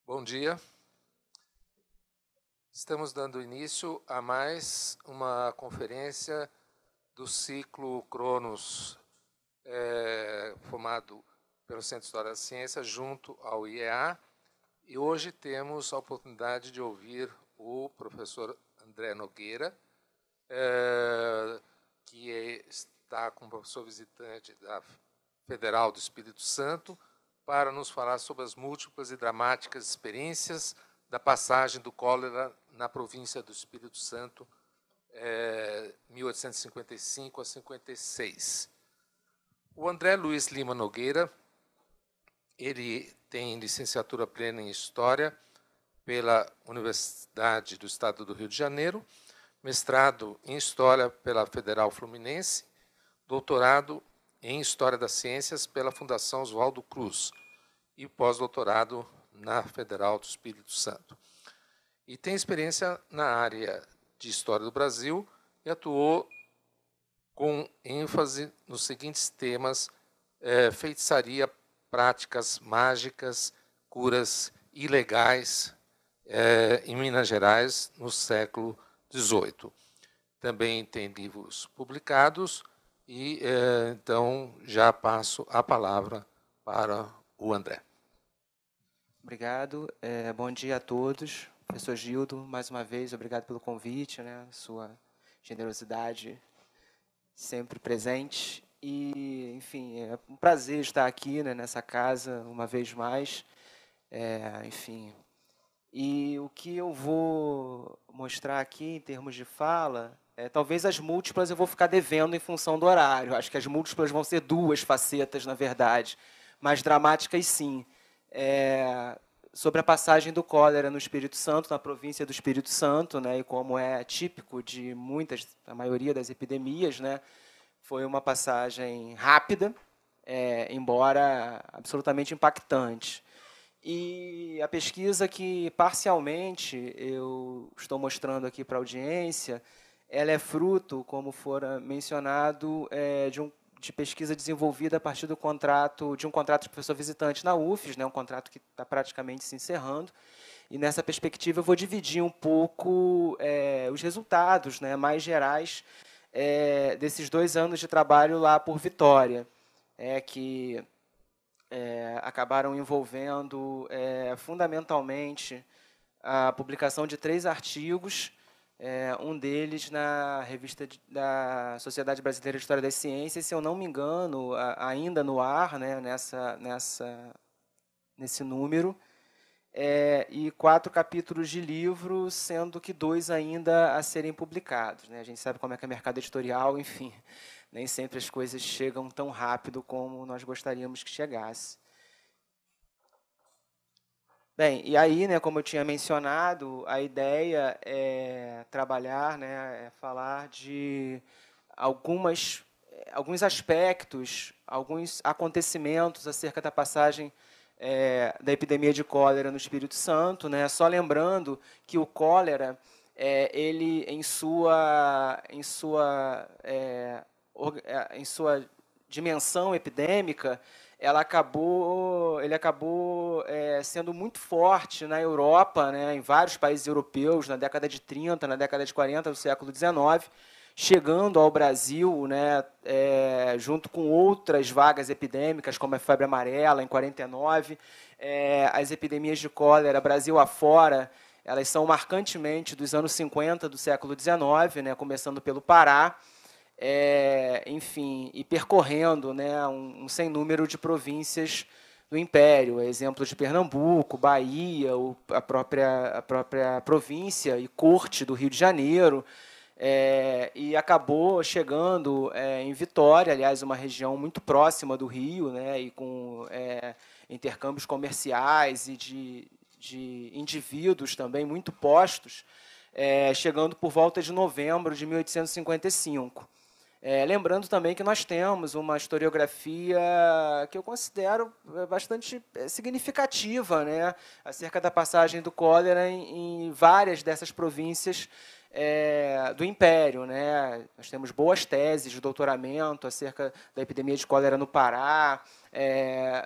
Bom dia. Estamos dando início a mais uma conferência do ciclo Cronos, formado pelo Centro de História da Ciência, junto ao IEA. E hoje temos a oportunidade de ouvir o professor André Nogueira, que está como professor visitante da Federal do Espírito Santo, para nos falar sobre as múltiplas e dramáticas experiências da passagem do cólera na província do Espírito Santo, 1855 a 56. O André Luiz Lima Nogueira, ele tem licenciatura plena em História pela Universidade do Estado do Rio de Janeiro, mestrado em História pela Federal Fluminense, doutorado em História das Ciências pela Fundação Oswaldo Cruz e pós-doutorado na Federal do Espírito Santo. E tem experiência na área de História do Brasil e atuou com ênfase nos seguintes temas: feitiçaria, práticas mágicas, curas ilegais em Minas Gerais no século XVIII. Também tem livros publicados e, então, já passo a palavra para o André. Obrigado. Bom dia a todos. Professor Gildo, mais uma vez, obrigado pelo convite, sua generosidade sempre presente. E, enfim, é um prazer estar aqui, nessa casa, uma vez mais. Enfim, e o que eu vou mostrar aqui, em termos de fala, talvez as múltiplas eu vou ficar devendo em função do horário. Acho que as múltiplas vão ser duas facetas, na verdade, mas dramáticas, sim. Sobre a passagem do cólera no Espírito Santo, na província do Espírito Santo, e como é típico de a maioria das epidemias, foi uma passagem rápida, embora absolutamente impactante. E a pesquisa que, parcialmente, eu estou mostrando aqui para a audiência, ela é fruto, como fora mencionado, de pesquisa desenvolvida a partir de um contrato de professor visitante na UFES, um contrato que está praticamente se encerrando. E, nessa perspectiva, eu vou dividir um pouco os resultados mais gerais desses 2 anos de trabalho lá por Vitória, que acabaram envolvendo, fundamentalmente, a publicação de 3 artigos, um deles na revista da Sociedade Brasileira de História das Ciências, se eu não me engano, ainda no ar, nesse número, e 4 capítulos de livro, sendo que 2 ainda a serem publicados. A gente sabe como é que é o mercado editorial, enfim, nem sempre as coisas chegam tão rápido como nós gostaríamos que chegasse. Bem, e aí, como eu tinha mencionado, a ideia é trabalhar, é falar de alguns aspectos, alguns acontecimentos acerca da passagem da epidemia de cólera no Espírito Santo, só lembrando que o cólera, ele em sua dimensão epidêmica, ele acabou sendo muito forte na Europa, em vários países europeus, na década de 30, na década de 40 do século XIX, chegando ao Brasil, junto com outras vagas epidêmicas, como a febre amarela, em 49. As epidemias de cólera, Brasil afora, elas são marcantemente dos anos 50 do século XIX, começando pelo Pará, enfim, e percorrendo um sem número de províncias do Império, exemplos de Pernambuco, Bahia, a própria província e corte do Rio de Janeiro, e acabou chegando em Vitória, aliás, uma região muito próxima do Rio, e com intercâmbios comerciais e de indivíduos também muito postos, chegando por volta de novembro de 1855. Lembrando também que nós temos uma historiografia que eu considero bastante significativa, acerca da passagem do cólera em várias dessas províncias do Império. Nós temos boas teses de doutoramento acerca da epidemia de cólera no Pará,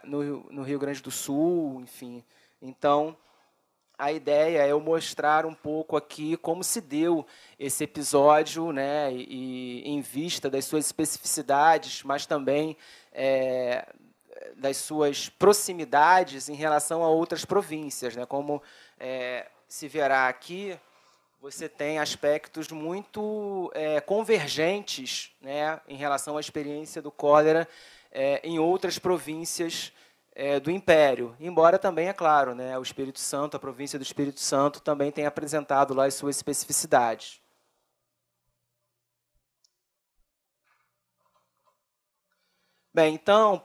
no Rio Grande do Sul, enfim. Então, a ideia é eu mostrar um pouco aqui como se deu esse episódio, né, e em vista das suas especificidades, mas também das suas proximidades em relação a outras províncias, né, como se verá aqui, você tem aspectos muito convergentes, né, em relação à experiência do cólera em outras províncias do Império, embora também, é claro, né, o Espírito Santo, a província do Espírito Santo, também tenha apresentado lá as suas especificidades. Bem, então,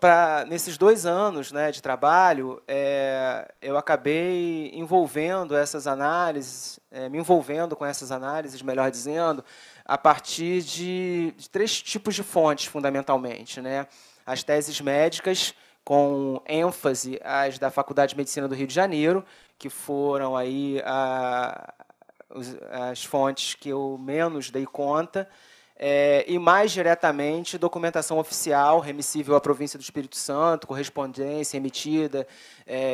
nesses 2 anos, né, de trabalho, eu acabei envolvendo essas análises, me envolvendo com essas análises, melhor dizendo, a partir de 3 tipos de fontes, fundamentalmente, né? As teses médicas, com ênfase as da Faculdade de Medicina do Rio de Janeiro, que foram aí as fontes que eu menos dei conta, e, mais diretamente, documentação oficial, remissível à província do Espírito Santo, correspondência emitida,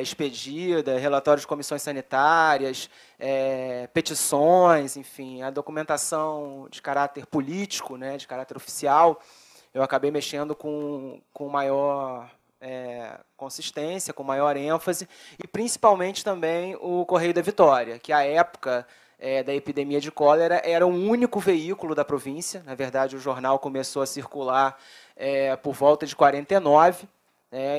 expedida, relatórios de comissões sanitárias, petições, enfim, a documentação de caráter político, né, de caráter oficial, eu acabei mexendo com maior consistência, com maior ênfase, e principalmente também o Correio da Vitória, que, à época da epidemia de cólera, era o único veículo da província. Na verdade, o jornal começou a circular por volta de 49,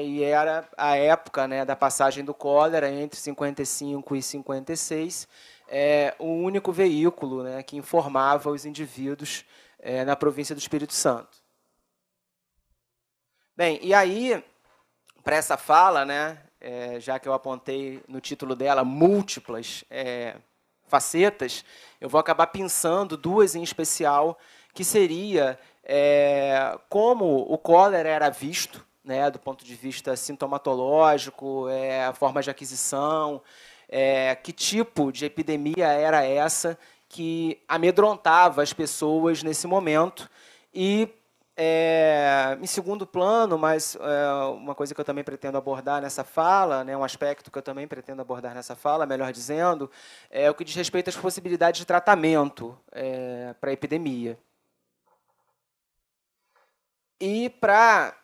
e era a época, né, da passagem do cólera, entre 55 e 56, o único veículo, né, que informava os indivíduos na província do Espírito Santo. Bem, e aí, para essa fala, né, já que eu apontei no título dela múltiplas facetas, eu vou acabar pensando 2 em especial, que seria como o cólera era visto, né, do ponto de vista sintomatológico, a forma de aquisição, que tipo de epidemia era essa que amedrontava as pessoas nesse momento, e, em segundo plano, mas uma coisa que eu também pretendo abordar nessa fala, né, um aspecto que eu também pretendo abordar nessa fala, melhor dizendo, é o que diz respeito às possibilidades de tratamento para a epidemia. E para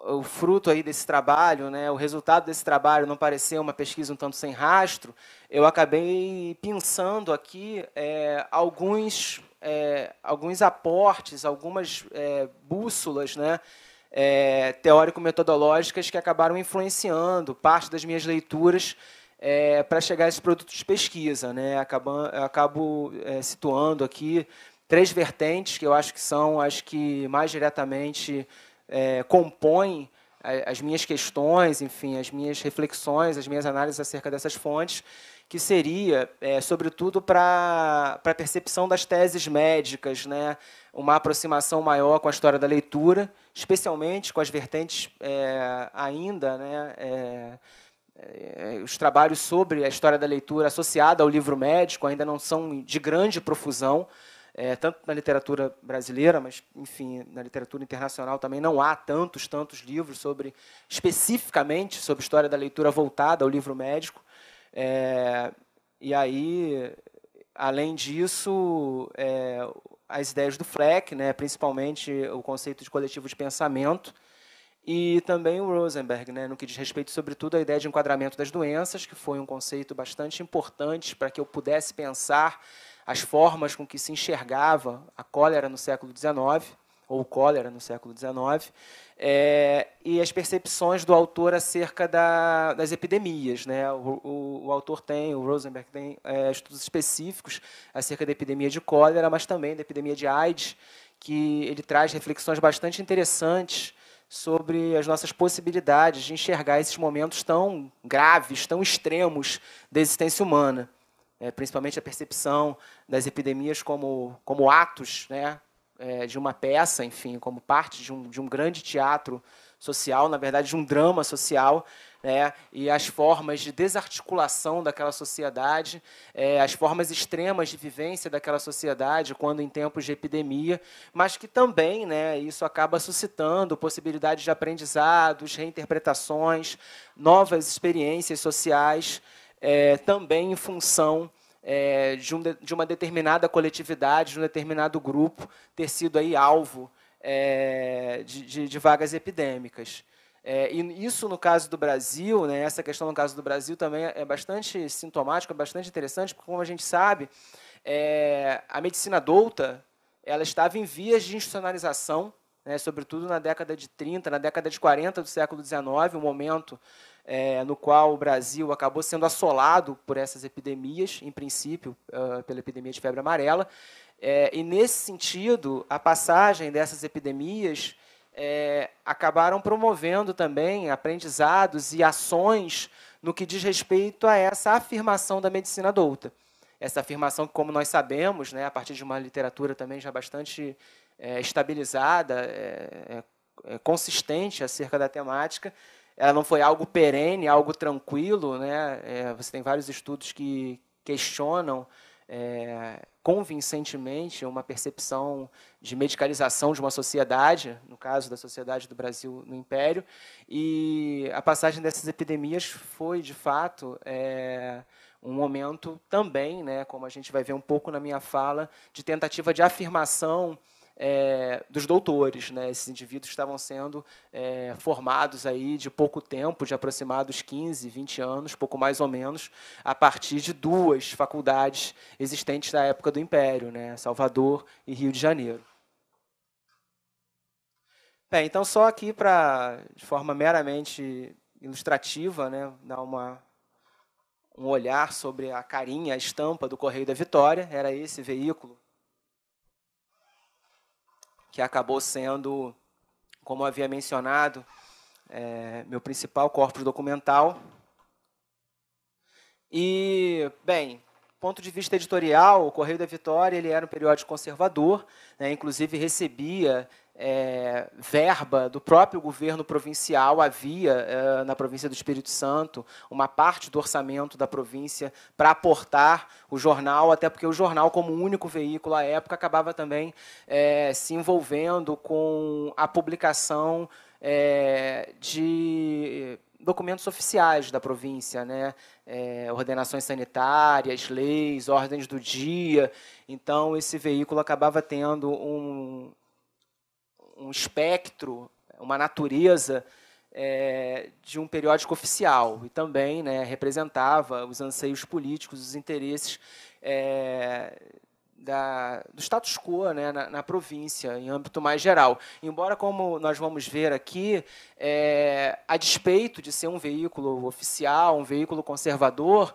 o fruto aí desse trabalho, né, o resultado desse trabalho não parecer uma pesquisa um tanto sem rastro, eu acabei pensando aqui alguns aportes, algumas bússolas, né, teórico-metodológicas que acabaram influenciando parte das minhas leituras para chegar a esse produto de pesquisa, né? Eu acabo situando aqui 3 vertentes que eu acho que são as que mais diretamente compõem as minhas questões, enfim, as minhas reflexões, as minhas análises acerca dessas fontes, que seria, sobretudo, para a percepção das teses médicas, né, uma aproximação maior com a história da leitura, especialmente com as vertentes ainda, né, os trabalhos sobre a história da leitura associada ao livro médico ainda não são de grande profusão, tanto na literatura brasileira, mas, enfim, na literatura internacional também não há tantos livros especificamente sobre história da leitura voltada ao livro médico. E aí, além disso, as ideias do Fleck, né, principalmente o conceito de coletivo de pensamento, e também o Rosenberg, né, no que diz respeito, sobretudo, à ideia de enquadramento das doenças, que foi um conceito bastante importante para que eu pudesse pensar as formas com que se enxergava a cólera no século XIX, ou cólera no século XIX, e as percepções do autor acerca das epidemias, né? O autor o Rosenberg tem estudos específicos acerca da epidemia de cólera, mas também da epidemia de AIDS, que ele traz reflexões bastante interessantes sobre as nossas possibilidades de enxergar esses momentos tão graves, tão extremos da existência humana, principalmente a percepção das epidemias como atos, né, de uma peça, enfim, como parte de um grande teatro social, na verdade, de um drama social, né, e as formas de desarticulação daquela sociedade, as formas extremas de vivência daquela sociedade quando em tempos de epidemia, mas que também, né, isso acaba suscitando possibilidades de aprendizados, reinterpretações, novas experiências sociais, também em função de uma determinada coletividade, de um determinado grupo, ter sido aí alvo de vagas epidêmicas. E isso, no caso do Brasil, né, essa questão no caso do Brasil também é bastante sintomática, bastante interessante, porque, como a gente sabe, a medicina douta ela estava em vias de institucionalização, né, sobretudo na década de 30, na década de 40 do século XIX, um momento no qual o Brasil acabou sendo assolado por essas epidemias, em princípio, pela epidemia de febre amarela. E, nesse sentido, a passagem dessas epidemias acabaram promovendo também aprendizados e ações no que diz respeito a essa afirmação da medicina douta. Essa afirmação que, como nós sabemos, né, a partir de uma literatura também já bastante estabilizada, consistente acerca da temática, ela não foi algo perene, algo tranquilo, né? Você tem vários estudos que questionam convincentemente uma percepção de medicalização de uma sociedade, no caso da sociedade do Brasil no Império, e a passagem dessas epidemias foi, de fato, um momento também, né, como a gente vai ver um pouco na minha fala, de tentativa de afirmação dos doutores, né? Esses indivíduos estavam sendo formados aí de pouco tempo, de aproximados 15, 20 anos, pouco mais ou menos, a partir de duas faculdades existentes na época do Império, né? Salvador e Rio de Janeiro. Bem, então, só aqui para, de forma meramente ilustrativa, né, dar um olhar sobre a carinha, a estampa do Correio da Vitória. Era esse veículo que acabou sendo, como eu havia mencionado, meu principal corpus documental. E, bem, do ponto de vista editorial, o Correio da Vitória ele era um periódico conservador, né, inclusive recebia verba do próprio governo provincial. Havia, na província do Espírito Santo, uma parte do orçamento da província para aportar o jornal, até porque o jornal, como único veículo à época, acabava também se envolvendo com a publicação de documentos oficiais da província, né? Ordenações sanitárias, leis, ordens do dia. Então, esse veículo acabava tendo um espectro, uma natureza de um periódico oficial, e também, né, representava os anseios políticos, os interesses do status quo, né, na província, em âmbito mais geral. Embora, como nós vamos ver aqui, a despeito de ser um veículo oficial, um veículo conservador,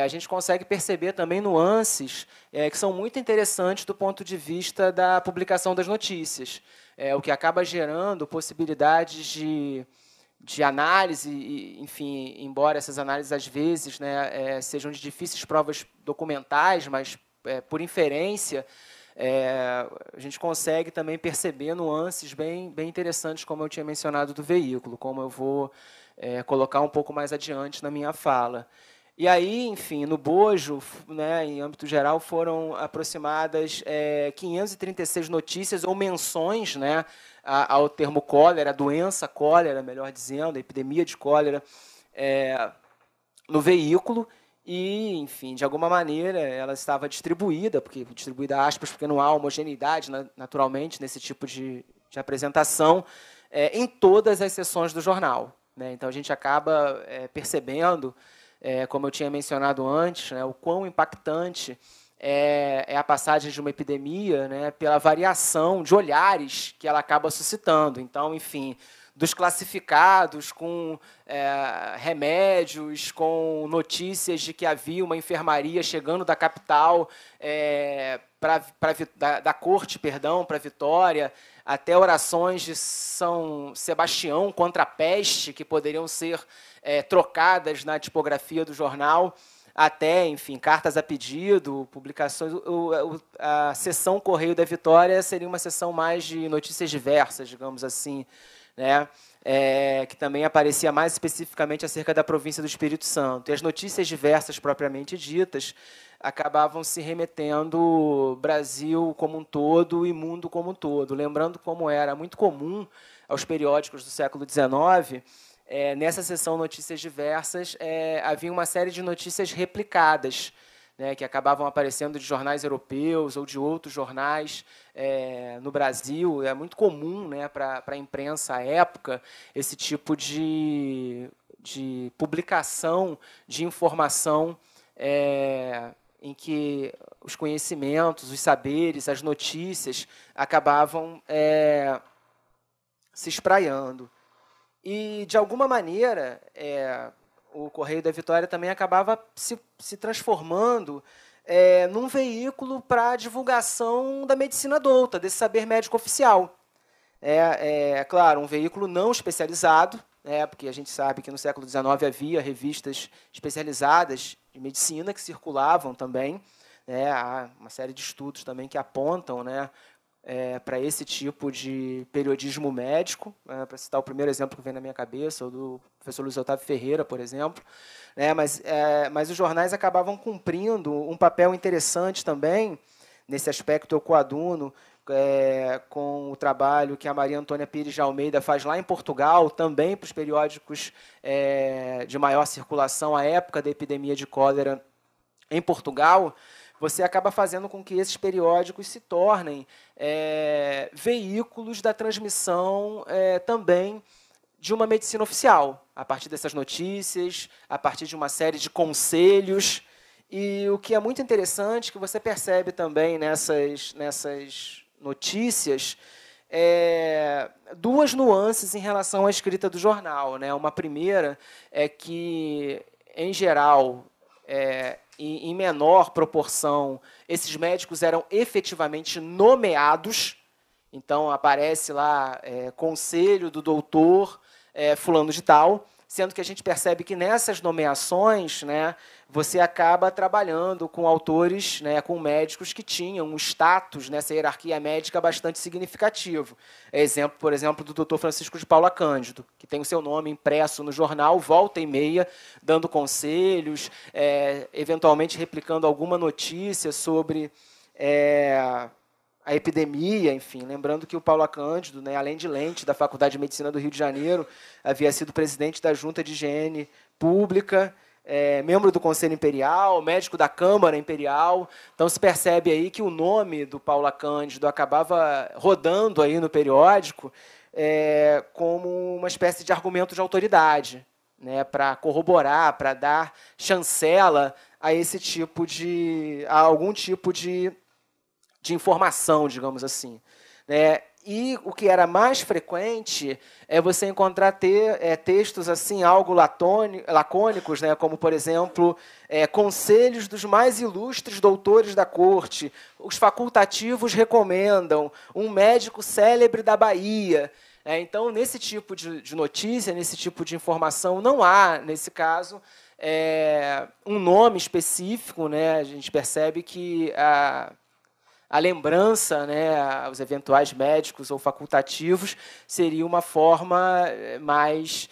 a gente consegue perceber também nuances que são muito interessantes do ponto de vista da publicação das notícias, o que acaba gerando possibilidades de análise, e, enfim, embora essas análises, às vezes, né, sejam de difíceis provas documentais, mas, por inferência, a gente consegue também perceber nuances bem interessantes, como eu tinha mencionado, do veículo, como eu vou colocar um pouco mais adiante na minha fala. E aí, enfim, no bojo, né, em âmbito geral, foram aproximadas 536 notícias ou menções, né, ao termo cólera, a doença cólera, melhor dizendo, a epidemia de cólera, no veículo. E, enfim, de alguma maneira, ela estava distribuída, distribuída aspas, porque não há homogeneidade, naturalmente, nesse tipo de apresentação, em todas as seções do jornal, né? Então, a gente acaba percebendo, como eu tinha mencionado antes, né, o quão impactante é a passagem de uma epidemia, né, pela variação de olhares que ela acaba suscitando. Então, enfim, dos classificados com remédios, com notícias de que havia uma enfermaria chegando da capital, da corte, perdão, para Vitória, até orações de São Sebastião contra a peste, que poderiam ser trocadas na tipografia do jornal, até, enfim, cartas a pedido, publicações. A seção Correio da Vitória seria uma seção mais de notícias diversas, digamos assim, né? Que também aparecia mais especificamente acerca da província do Espírito Santo. E as notícias diversas, propriamente ditas, acabavam se remetendo Brasil como um todo e mundo como um todo. Lembrando como era muito comum aos periódicos do século XIX nessa seção Notícias Diversas, havia uma série de notícias replicadas, né, que acabavam aparecendo de jornais europeus ou de outros jornais no Brasil. É muito comum, né, para a imprensa à época esse tipo de publicação de informação em que os conhecimentos, os saberes, as notícias acabavam se espraiando. E, de alguma maneira, o Correio da Vitória também acabava se transformando num veículo para a divulgação da medicina adulta, desse saber médico oficial. Claro, um veículo não especializado, porque a gente sabe que no século XIX havia revistas especializadas de medicina que circulavam também. Há uma série de estudos também que apontam, né, para esse tipo de periodismo médico, para citar o primeiro exemplo que vem na minha cabeça, o do professor Luiz Otávio Ferreira, por exemplo. Mas os jornais acabavam cumprindo um papel interessante também, nesse aspecto eu coaduno com o trabalho que a Maria Antônia Pires de Almeida faz lá em Portugal, também para os periódicos de maior circulação à época da epidemia de cólera em Portugal. Você acaba fazendo com que esses periódicos se tornem veículos da transmissão também de uma medicina oficial, a partir dessas notícias, a partir de uma série de conselhos. E o que é muito interessante, que você percebe também nessas notícias, duas nuances em relação à escrita do jornal, né? Uma primeira é que, em geral, em menor proporção, esses médicos eram efetivamente nomeados. Então, aparece lá conselho do doutor fulano de tal, sendo que a gente percebe que nessas nomeações, né, você acaba trabalhando com autores, né, com médicos que tinham um status nessa hierarquia médica bastante significativo. Exemplo, por exemplo, do Dr. Francisco de Paula Cândido, que tem o seu nome impresso no jornal, volta e meia, dando conselhos, eventualmente replicando alguma notícia sobre a epidemia, enfim, lembrando que o Paula Cândido, né, além de lente da Faculdade de Medicina do Rio de Janeiro, havia sido presidente da Junta de Higiene Pública, membro do Conselho Imperial, médico da Câmara Imperial. Então, se percebe aí que o nome do Paula Cândido acabava rodando aí no periódico como uma espécie de argumento de autoridade, né, para corroborar, para dar chancela a esse tipo a algum tipo de informação, digamos assim. E o que era mais frequente é você encontrar textos assim, algo lacônicos, né, como, por exemplo, conselhos dos mais ilustres doutores da corte, os facultativos recomendam, um médico célebre da Bahia. Então, nesse tipo de notícia, nesse tipo de informação, não há, nesse caso, um nome específico, né? A gente percebe que a lembrança, né, aos eventuais médicos ou facultativos, seria uma forma mais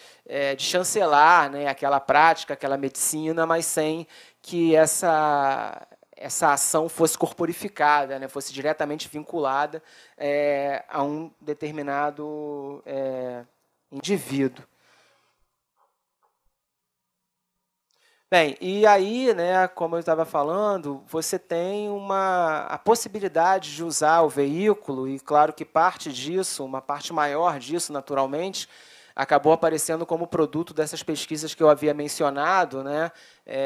de chancelar, né, aquela prática, aquela medicina, mas sem que essa ação fosse corporificada, né, fosse diretamente vinculada a um determinado indivíduo. Bem, e aí, né, como eu estava falando, você tem a possibilidade de usar o veículo, e claro que parte disso, uma parte maior disso, naturalmente, acabou aparecendo como produto dessas pesquisas que eu havia mencionado, né?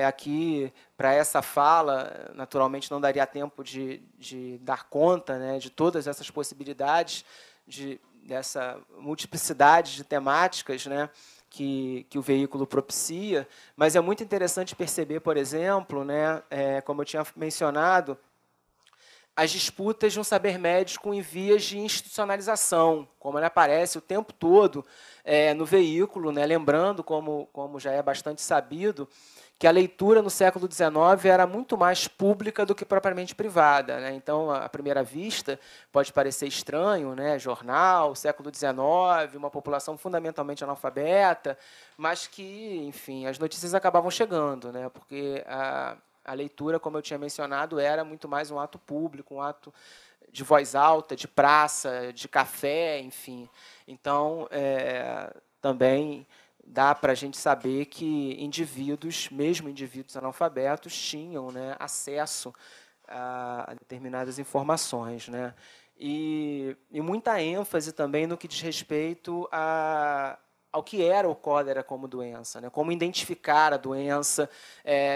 Aqui, para essa fala, naturalmente não daria tempo de dar conta, né, de todas essas possibilidades, dessa multiplicidade de temáticas, né, que o veículo propicia, mas é muito interessante perceber, por exemplo, né, como eu tinha mencionado, as disputas de um saber médico em vias de institucionalização, como ele aparece o tempo todo no veículo, né, lembrando, como já é bastante sabido, que a leitura no século XIX era muito mais pública do que propriamente privada, né? Então, à primeira vista, pode parecer estranho, né? Jornal, século XIX, uma população fundamentalmente analfabeta, mas que, enfim, as notícias acabavam chegando, né? Porque a leitura, como eu tinha mencionado, era muito mais um ato público, um ato de voz alta, de praça, de café, enfim. Então, também dá para a gente saber que indivíduos, mesmo indivíduos analfabetos, tinham, né, acesso a determinadas informações, né? E muita ênfase também no que diz respeito ao que era o cólera como doença, né? Como identificar a doença,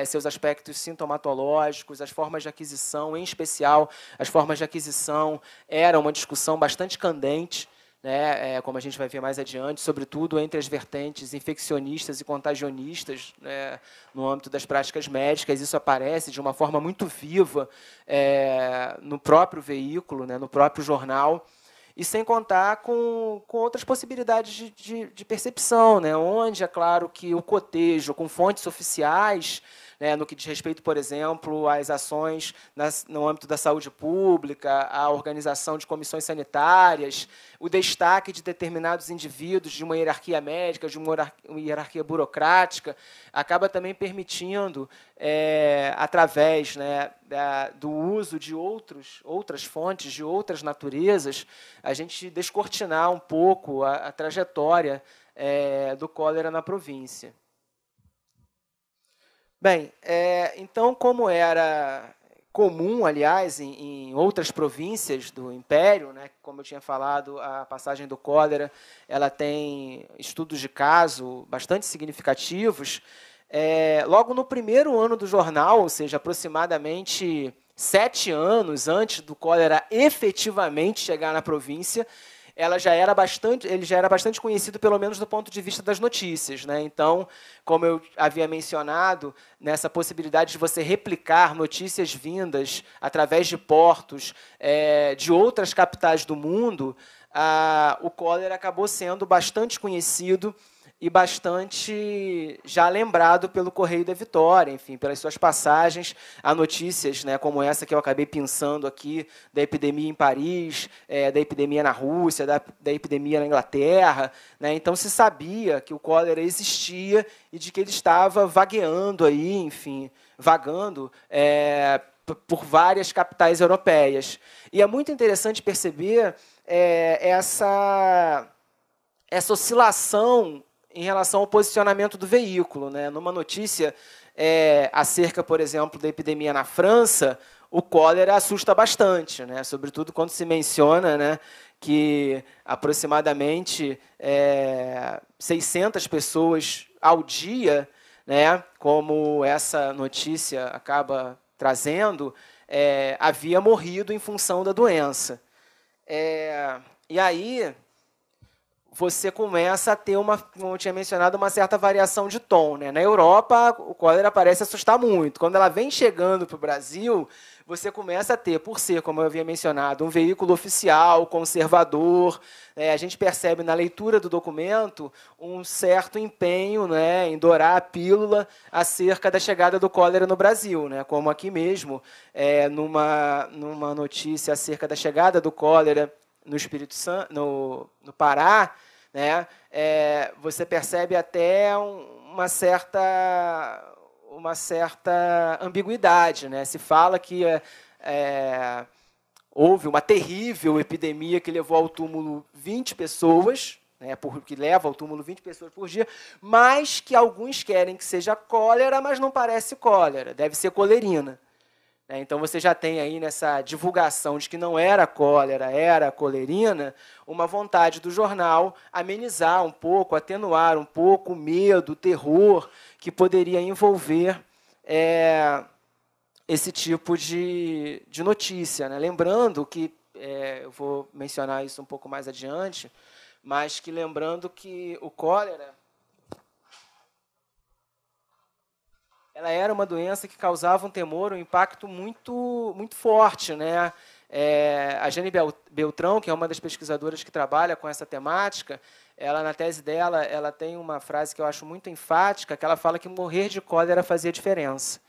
seus aspectos sintomatológicos, as formas de aquisição, em especial, as formas de aquisição era uma discussão bastante candente, né, como a gente vai ver mais adiante, sobretudo entre as vertentes infeccionistas e contagionistas, né, no âmbito das práticas médicas. Isso aparece de uma forma muito viva no próprio veículo, né, no próprio jornal, e sem contar com outras possibilidades de percepção, né, onde é claro que o cotejo com fontes oficiais, né, no que diz respeito, por exemplo, às ações no âmbito da saúde pública, a organização de comissões sanitárias, o destaque de determinados indivíduos de uma hierarquia médica, de uma hierarquia burocrática, acaba também permitindo, através, né, do uso de outras fontes, de outras naturezas, a gente descortinar um pouco a trajetória do cólera na província. Bem, então, como era comum, aliás, em outras províncias do Império, né, como eu tinha falado, a passagem do cólera ela tem estudos de caso bastante significativos. Logo no primeiro ano do jornal, ou seja, aproximadamente 7 anos antes do cólera efetivamente chegar na província, ele já era bastante conhecido, pelo menos do ponto de vista das notícias, né? Então, como eu havia mencionado, nessa possibilidade de você replicar notícias vindas através de portos de outras capitais do mundo, o cólera acabou sendo bastante conhecido e bastante já lembrado pelo Correio da Vitória, enfim, pelas suas passagens a notícias, né, como essa que eu acabei pensando aqui, da epidemia em Paris, da epidemia na Rússia, da epidemia na Inglaterra, né? Então se sabia que o cólera existia e de que ele estava vagueando aí, enfim, vagando por várias capitais europeias. E é muito interessante perceber essa oscilação em relação ao posicionamento do veículo, né? Numa notícia acerca, por exemplo, da epidemia na França, o cólera assusta bastante, né? Sobretudo quando se menciona, né, que aproximadamente 600 pessoas ao dia, né, como essa notícia acaba trazendo, havia morrido em função da doença. E aí você começa a ter, como eu tinha mencionado, uma certa variação de tom, né? Na Europa, o cólera parece assustar muito. Quando ela vem chegando para o Brasil, você começa a ter, por ser, como eu havia mencionado, um veículo oficial, conservador, a gente percebe na leitura do documento um certo empenho, né, em dourar a pílula acerca da chegada do cólera no Brasil, né? Como aqui mesmo, numa notícia acerca da chegada do cólera no Espírito Santo, no Pará, né, você percebe até uma certa ambiguidade, né? Se fala que houve uma terrível epidemia que levou ao túmulo 20 pessoas, né, que leva ao túmulo 20 pessoas por dia, mas que alguns querem que seja cólera, mas não parece cólera, deve ser colerina. Então, você já tem aí nessa divulgação de que não era cólera, era colerina, uma vontade do jornal amenizar um pouco, atenuar um pouco o medo, o terror que poderia envolver esse tipo de notícia, né? Lembrando que, eu vou mencionar isso um pouco mais adiante, mas que lembrando que o cólera ela era uma doença que causava um temor, um impacto muito, muito forte, né? A Jane Beltrão, que é uma das pesquisadoras que trabalha com essa temática, ela, na tese dela, ela tem uma frase que eu acho muito enfática, que ela fala que morrer de cólera fazia diferença.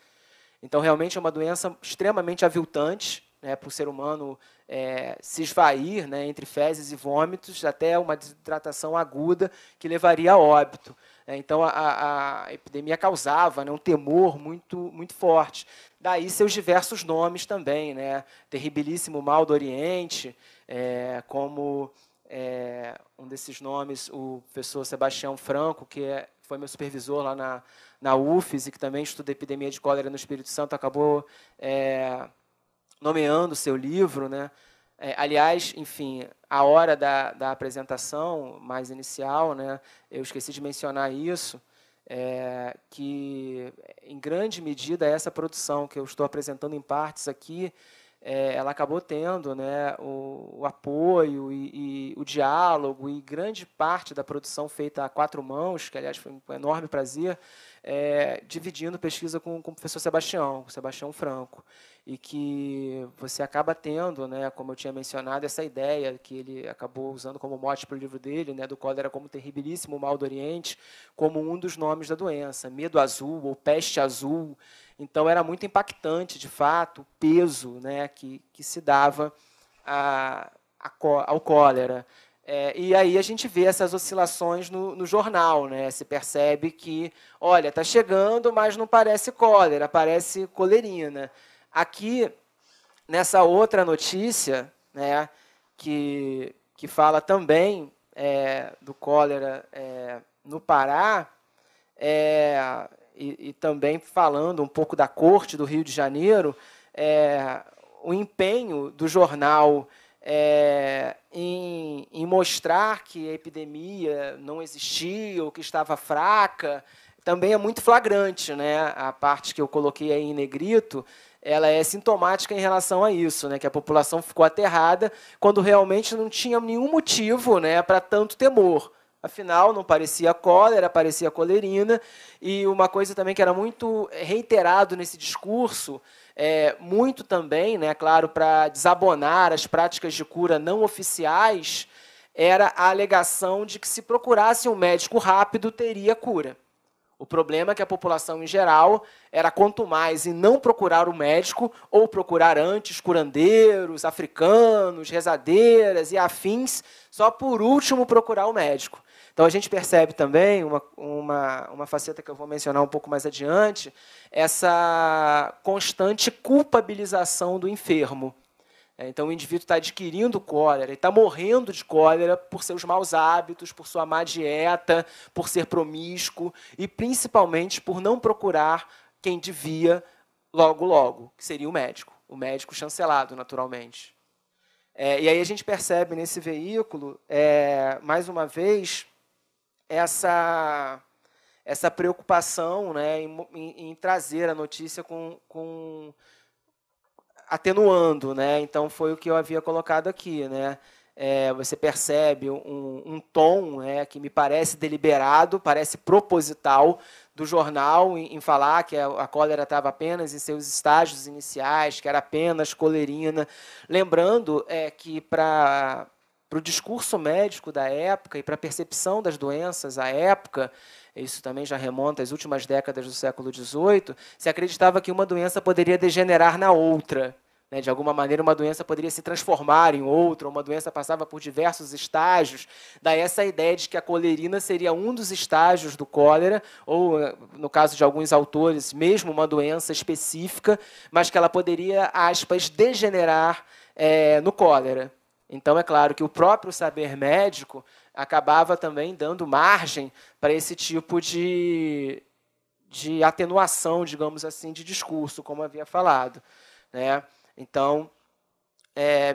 Então, realmente, é uma doença extremamente aviltante, né, para o ser humano se esvair, né, entre fezes e vômitos, até uma desidratação aguda que levaria a óbito. Então, a epidemia causava, né, um temor muito, muito forte. Daí seus diversos nomes também, né? Terribilíssimo mal do Oriente, como um desses nomes, o professor Sebastião Franco, que foi meu supervisor lá na UFES e que também estuda epidemia de cólera no Espírito Santo, acabou nomeando o seu livro, né? Aliás, enfim, a hora da apresentação mais inicial, né, eu esqueci de mencionar isso, que, em grande medida, essa produção que eu estou apresentando em partes aqui, ela acabou tendo, né, o apoio e o diálogo e grande parte da produção feita a 4 mãos, que, aliás, foi um enorme prazer, dividindo pesquisa com o professor Sebastião Franco, e que você acaba tendo, né, como eu tinha mencionado, essa ideia que ele acabou usando como mote para o livro dele, né, do cólera como terribilíssimo mal do Oriente, como um dos nomes da doença, medo azul ou peste azul. Então, era muito impactante, de fato, o peso, né, que se dava ao cólera. E aí a gente vê essas oscilações no jornal, né? Se percebe que, olha, está chegando, mas não parece cólera, parece colerina. Aqui, nessa outra notícia, né, que fala também do cólera no Pará, e também falando um pouco da Corte do Rio de Janeiro, o empenho do jornal em mostrar que a epidemia não existia ou que estava fraca, também é muito flagrante, né? A parte que eu coloquei aí em negrito, ela é sintomática em relação a isso, né? Que a população ficou aterrada quando realmente não tinha nenhum motivo, né, para tanto temor. Afinal, não parecia cólera, parecia colerina. E uma coisa também que era muito reiterado nesse discurso, muito também, né, claro, para desabonar as práticas de cura não oficiais, era a alegação de que se procurasse um médico rápido, teria cura. O problema é que a população, em geral, era quanto mais em não procurar o médico ou procurar antes curandeiros, africanos, rezadeiras e afins, só por último procurar o médico. Então, a gente percebe também uma faceta que eu vou mencionar um pouco mais adiante, essa constante culpabilização do enfermo. Então, o indivíduo está adquirindo cólera, está morrendo de cólera por seus maus hábitos, por sua má dieta, por ser promíscuo e, principalmente, por não procurar quem devia logo, que seria o médico chancelado, naturalmente. E aí a gente percebe nesse veículo, mais uma vez, essa preocupação, né, em trazer a notícia com atenuando, né? Então, foi o que eu havia colocado aqui, né? Você percebe um tom, né, que me parece deliberado, parece proposital do jornal em falar que a cólera estava apenas em seus estágios iniciais, que era apenas colerina. Lembrando que para o discurso médico da época e para a percepção das doenças à época, isso também já remonta às últimas décadas do século XVIII, se acreditava que uma doença poderia degenerar na outra. Né? De alguma maneira, uma doença poderia se transformar em outra, uma doença passava por diversos estágios. Daí essa ideia de que a colerina seria um dos estágios do cólera, ou, no caso de alguns autores, mesmo uma doença específica, mas que ela poderia, aspas, degenerar no cólera. Então, é claro que o próprio saber médico acabava também dando margem para esse tipo de atenuação, digamos assim, de discurso, como havia falado. Né? Então,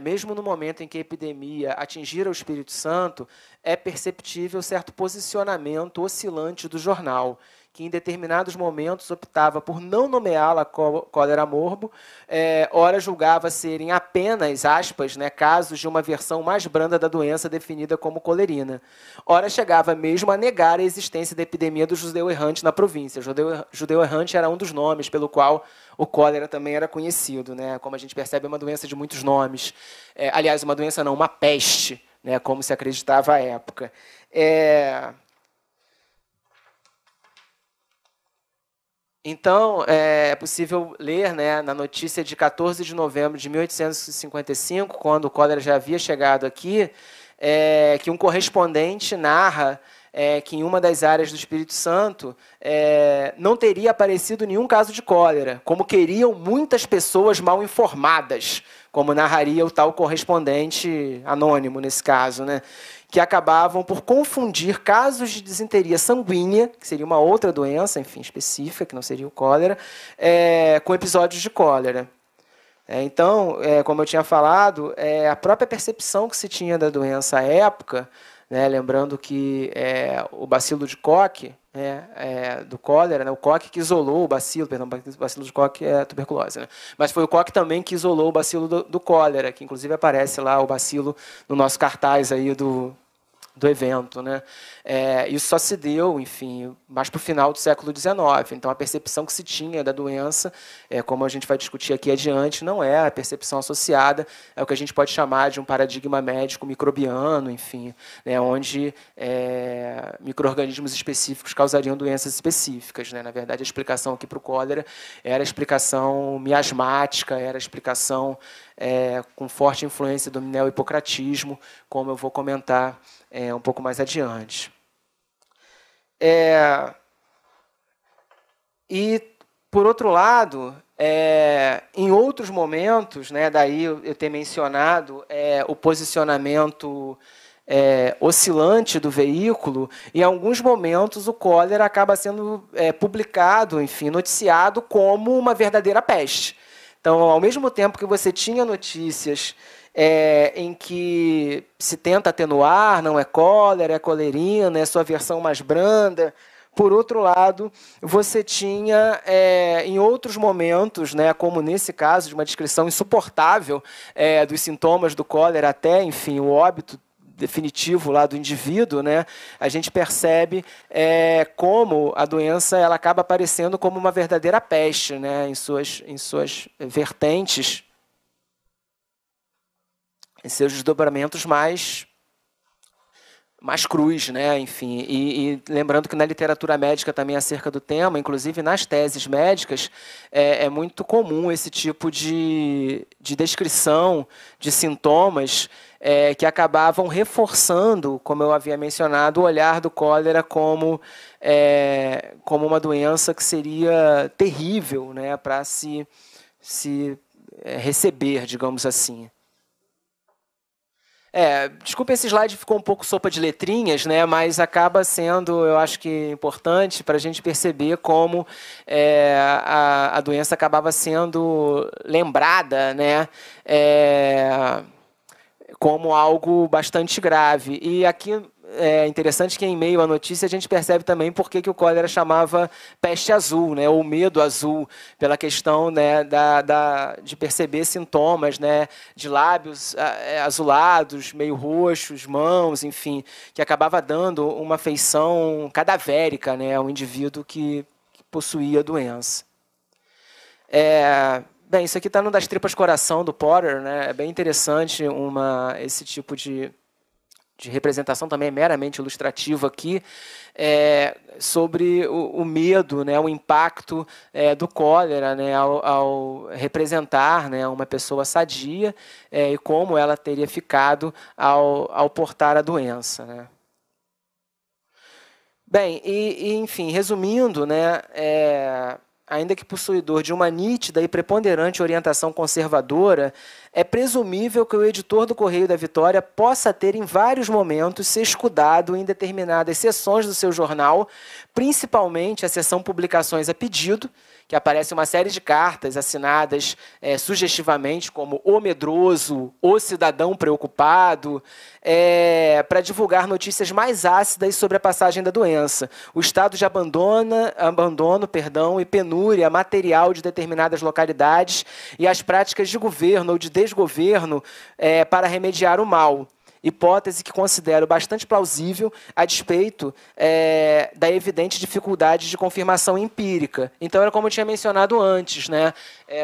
mesmo no momento em que a epidemia atingir o Espírito Santo, é perceptível certo posicionamento oscilante do jornal, que em determinados momentos optava por não nomeá-la cólera morbo, ora julgava serem apenas, aspas, né, casos de uma versão mais branda da doença definida como colerina. Ora chegava mesmo a negar a existência da epidemia do judeu errante na província. Judeu errante era um dos nomes pelo qual o cólera também era conhecido. Né? Como a gente percebe, é uma doença de muitos nomes. Aliás, uma doença não, uma peste, né, como se acreditava à época. Então, é possível ler, né, na notícia de 14 de novembro de 1855, quando o cólera já havia chegado aqui, que um correspondente narra que em uma das áreas do Espírito Santo não teria aparecido nenhum caso de cólera, como queriam muitas pessoas mal informadas, como narraria o tal correspondente anônimo nesse caso, né? Que acabavam por confundir casos de disenteria sanguínea, que seria uma outra doença, enfim, específica, que não seria o cólera, com episódios de cólera. Então, como eu tinha falado, a própria percepção que se tinha da doença à época, né, lembrando que o bacilo de Koch, do cólera, né, o Koch que isolou o bacilo, perdão, o bacilo de Koch é a tuberculose, né, mas foi o Koch também que isolou o bacilo do cólera, que inclusive aparece lá o bacilo no nosso cartaz aí do evento, né? Isso só se deu, enfim, mais para o final do século XIX. Então, a percepção que se tinha da doença, como a gente vai discutir aqui adiante, não é a percepção associada ao que a gente pode chamar de um paradigma médico microbiano, enfim, né, onde micro-organismos específicos causariam doenças específicas, né? Na verdade, a explicação aqui para o cólera era a explicação miasmática, era a explicação com forte influência do neo-hipocratismo, como eu vou comentar um pouco mais adiante. E, por outro lado, em outros momentos, né, daí eu ter mencionado o posicionamento oscilante do veículo, em alguns momentos o cólera acaba sendo publicado, enfim, noticiado como uma verdadeira peste. Então, ao mesmo tempo que você tinha notícias em que se tenta atenuar, não é cólera, é colerina, é sua versão mais branda. Por outro lado, você tinha, em outros momentos, né, como nesse caso, de uma descrição insuportável dos sintomas do cólera até, enfim, o óbito definitivo lá do indivíduo, né, a gente percebe como a doença ela acaba aparecendo como uma verdadeira peste, né, em suas vertentes, em seus desdobramentos mais crus, né? Enfim, e lembrando que na literatura médica também acerca do tema, inclusive nas teses médicas, é muito comum esse tipo de descrição de sintomas que acabavam reforçando, como eu havia mencionado, o olhar do cólera como uma doença que seria terrível, né, para se receber, digamos assim. Desculpa, esse slide ficou um pouco sopa de letrinhas, né, mas acaba sendo, eu acho que, importante para a gente perceber como a doença acabava sendo lembrada, né, como algo bastante grave. E aqui é interessante que, em meio à notícia, a gente percebe também por que o cólera chamava peste azul, né, ou medo azul, pela questão, né, de perceber sintomas, né, de lábios azulados, meio roxos, mãos, enfim, que acabava dando uma feição cadavérica, né, ao indivíduo que possuía a doença. Bem, isso aqui está no Das Tripas Coração, do Potter, né, é bem interessante esse tipo de representação também é meramente ilustrativa aqui, sobre o medo, né, o impacto do cólera, né, ao representar, né, uma pessoa sadia e como ela teria ficado ao portar a doença, né. Bem, enfim, resumindo, né, ainda que possuidor de uma nítida e preponderante orientação conservadora, é presumível que o editor do Correio da Vitória possa ter, em vários momentos, se escudado em determinadas seções do seu jornal, principalmente a seção Publicações a Pedido, que aparece uma série de cartas assinadas sugestivamente como o medroso, o cidadão preocupado, para divulgar notícias mais ácidas sobre a passagem da doença, o estado de abandono e penúria material de determinadas localidades e as práticas de governo ou de desgoverno para remediar o mal. Hipótese que considero bastante plausível a despeito da evidente dificuldade de confirmação empírica. Então, era como eu tinha mencionado antes, né?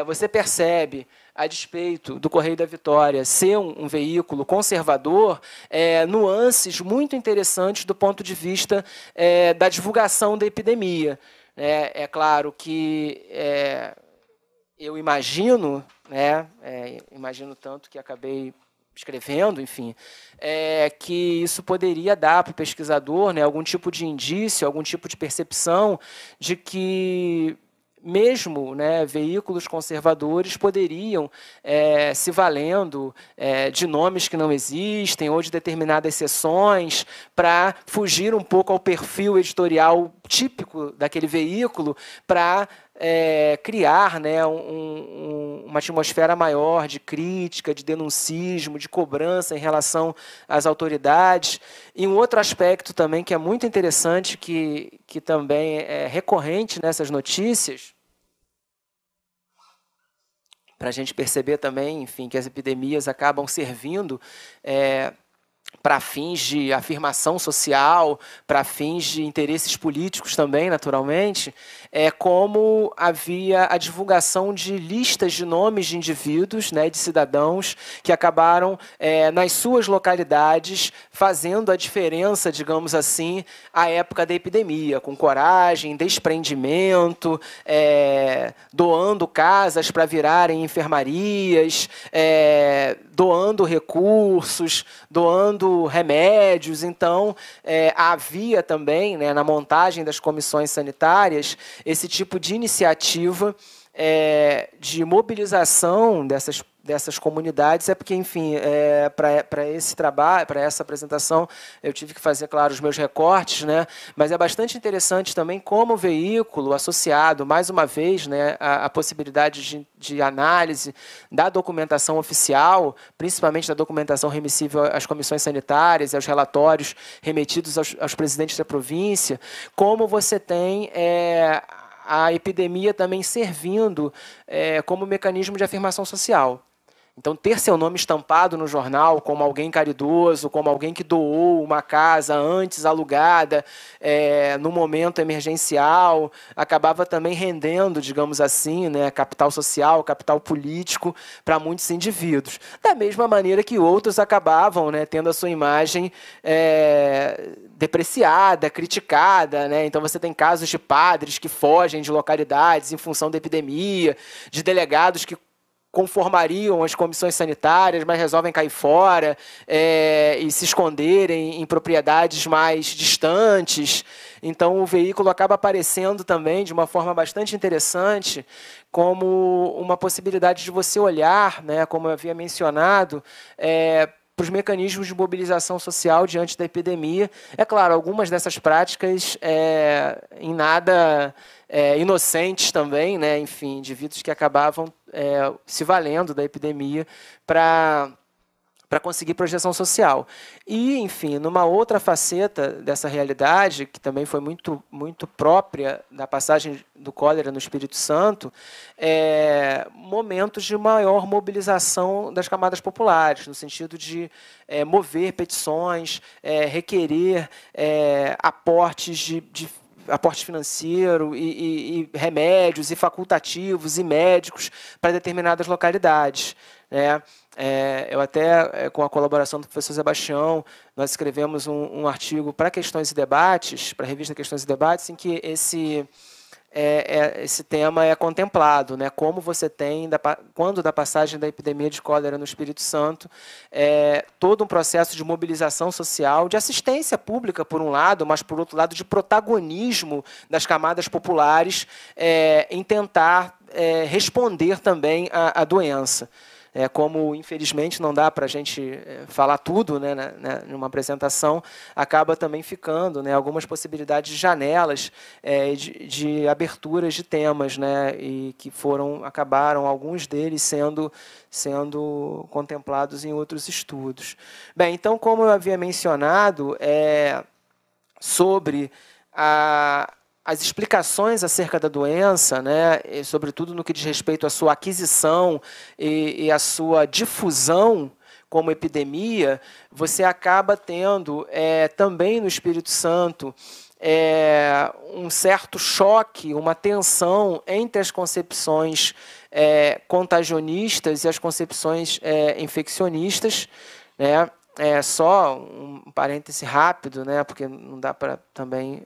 Você percebe, a despeito do Correio da Vitória ser um veículo conservador, nuances muito interessantes do ponto de vista da divulgação da epidemia. É claro que eu imagino, né? Imagino tanto que acabei escrevendo, enfim, que isso poderia dar para o pesquisador, né, algum tipo de indício, algum tipo de percepção de que mesmo, né, veículos conservadores poderiam, se valendo de nomes que não existem ou de determinadas seções para fugir um pouco ao perfil editorial típico daquele veículo para criar, né, uma atmosfera maior de crítica, de denuncismo, de cobrança em relação às autoridades. E um outro aspecto também que é muito interessante, que também é recorrente nessas notícias, para a gente perceber também, enfim, que as epidemias acabam servindo para fins de afirmação social, para fins de interesses políticos também, naturalmente, como havia a divulgação de listas de nomes de indivíduos, né, de cidadãos, que acabaram, nas suas localidades, fazendo a diferença, digamos assim, à época da epidemia, com coragem, desprendimento, doando casas para virarem enfermarias, doando recursos, doando remédios. Então, havia também, né, na montagem das comissões sanitárias, esse tipo de iniciativa de mobilização dessas comunidades. Porque, enfim, para esse trabalho, para essa apresentação, eu tive que fazer, claro, os meus recortes, né? Mas é bastante interessante também como o veículo associado, mais uma vez, né, a possibilidade de análise da documentação oficial, principalmente da documentação remissível às comissões sanitárias e aos relatórios remetidos aos presidentes da província, como você tem a epidemia também servindo como mecanismo de afirmação social. Então, ter seu nome estampado no jornal como alguém caridoso, como alguém que doou uma casa antes alugada, no momento emergencial, acabava também rendendo, digamos assim, né, capital social, capital político para muitos indivíduos. Da mesma maneira que outros acabavam, né, tendo a sua imagem depreciada, criticada, né? Então você tem casos de padres que fogem de localidades em função da epidemia, de delegados que conformariam as comissões sanitárias, mas resolvem cair fora e se esconderem em propriedades mais distantes. Então, o veículo acaba aparecendo também de uma forma bastante interessante como uma possibilidade de você olhar, né, como eu havia mencionado, para os mecanismos de mobilização social diante da epidemia. É claro, algumas dessas práticas em nada inocentes também, né? Enfim, indivíduos que acabavam se valendo da epidemia para conseguir projeção social. E, enfim, numa outra faceta dessa realidade, que também foi muito, muito própria da passagem do cólera no Espírito Santo, momentos de maior mobilização das camadas populares, no sentido de mover petições, requerer aportes aporte financeiro e remédios e facultativos e médicos para determinadas localidades, né? Eu até, com a colaboração do professor Sebastião, nós escrevemos um artigo para Questões e Debates, para a revista Questões e Debates, em que esse tema é contemplado, né? Como você tem, quando da passagem da epidemia de cólera no Espírito Santo, todo um processo de mobilização social, de assistência pública, por um lado, mas, por outro lado, de protagonismo das camadas populares em tentar responder também à doença. Como, infelizmente, não dá para a gente falar tudo, né, numa apresentação, acaba também ficando, né, algumas possibilidades de janelas de aberturas de temas, né, e que acabaram alguns deles sendo contemplados em outros estudos. Bem, então, como eu havia mencionado, sobre as explicações acerca da doença, né, e sobretudo no que diz respeito à sua aquisição e à sua difusão como epidemia, você acaba tendo também no Espírito Santo um certo choque, uma tensão entre as concepções contagionistas e as concepções infeccionistas, né? Só um parêntese rápido, né, porque não dá para também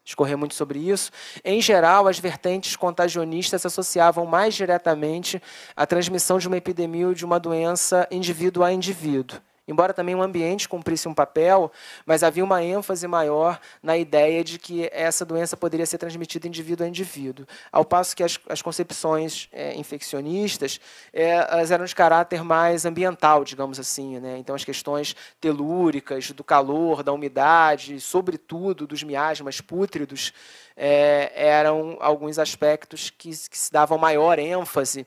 discorrer muito sobre isso. Em geral, as vertentes contagionistas associavam mais diretamente a transmissão de uma epidemia ou de uma doença indivíduo a indivíduo. Embora também o ambiente cumprisse um papel, mas havia uma ênfase maior na ideia de que essa doença poderia ser transmitida indivíduo a indivíduo. Ao passo que as concepções infeccionistas elas eram de caráter mais ambiental, digamos assim, né? Então, as questões telúricas, do calor, da umidade, sobretudo dos miasmas pútridos, eram alguns aspectos que se davam maior ênfase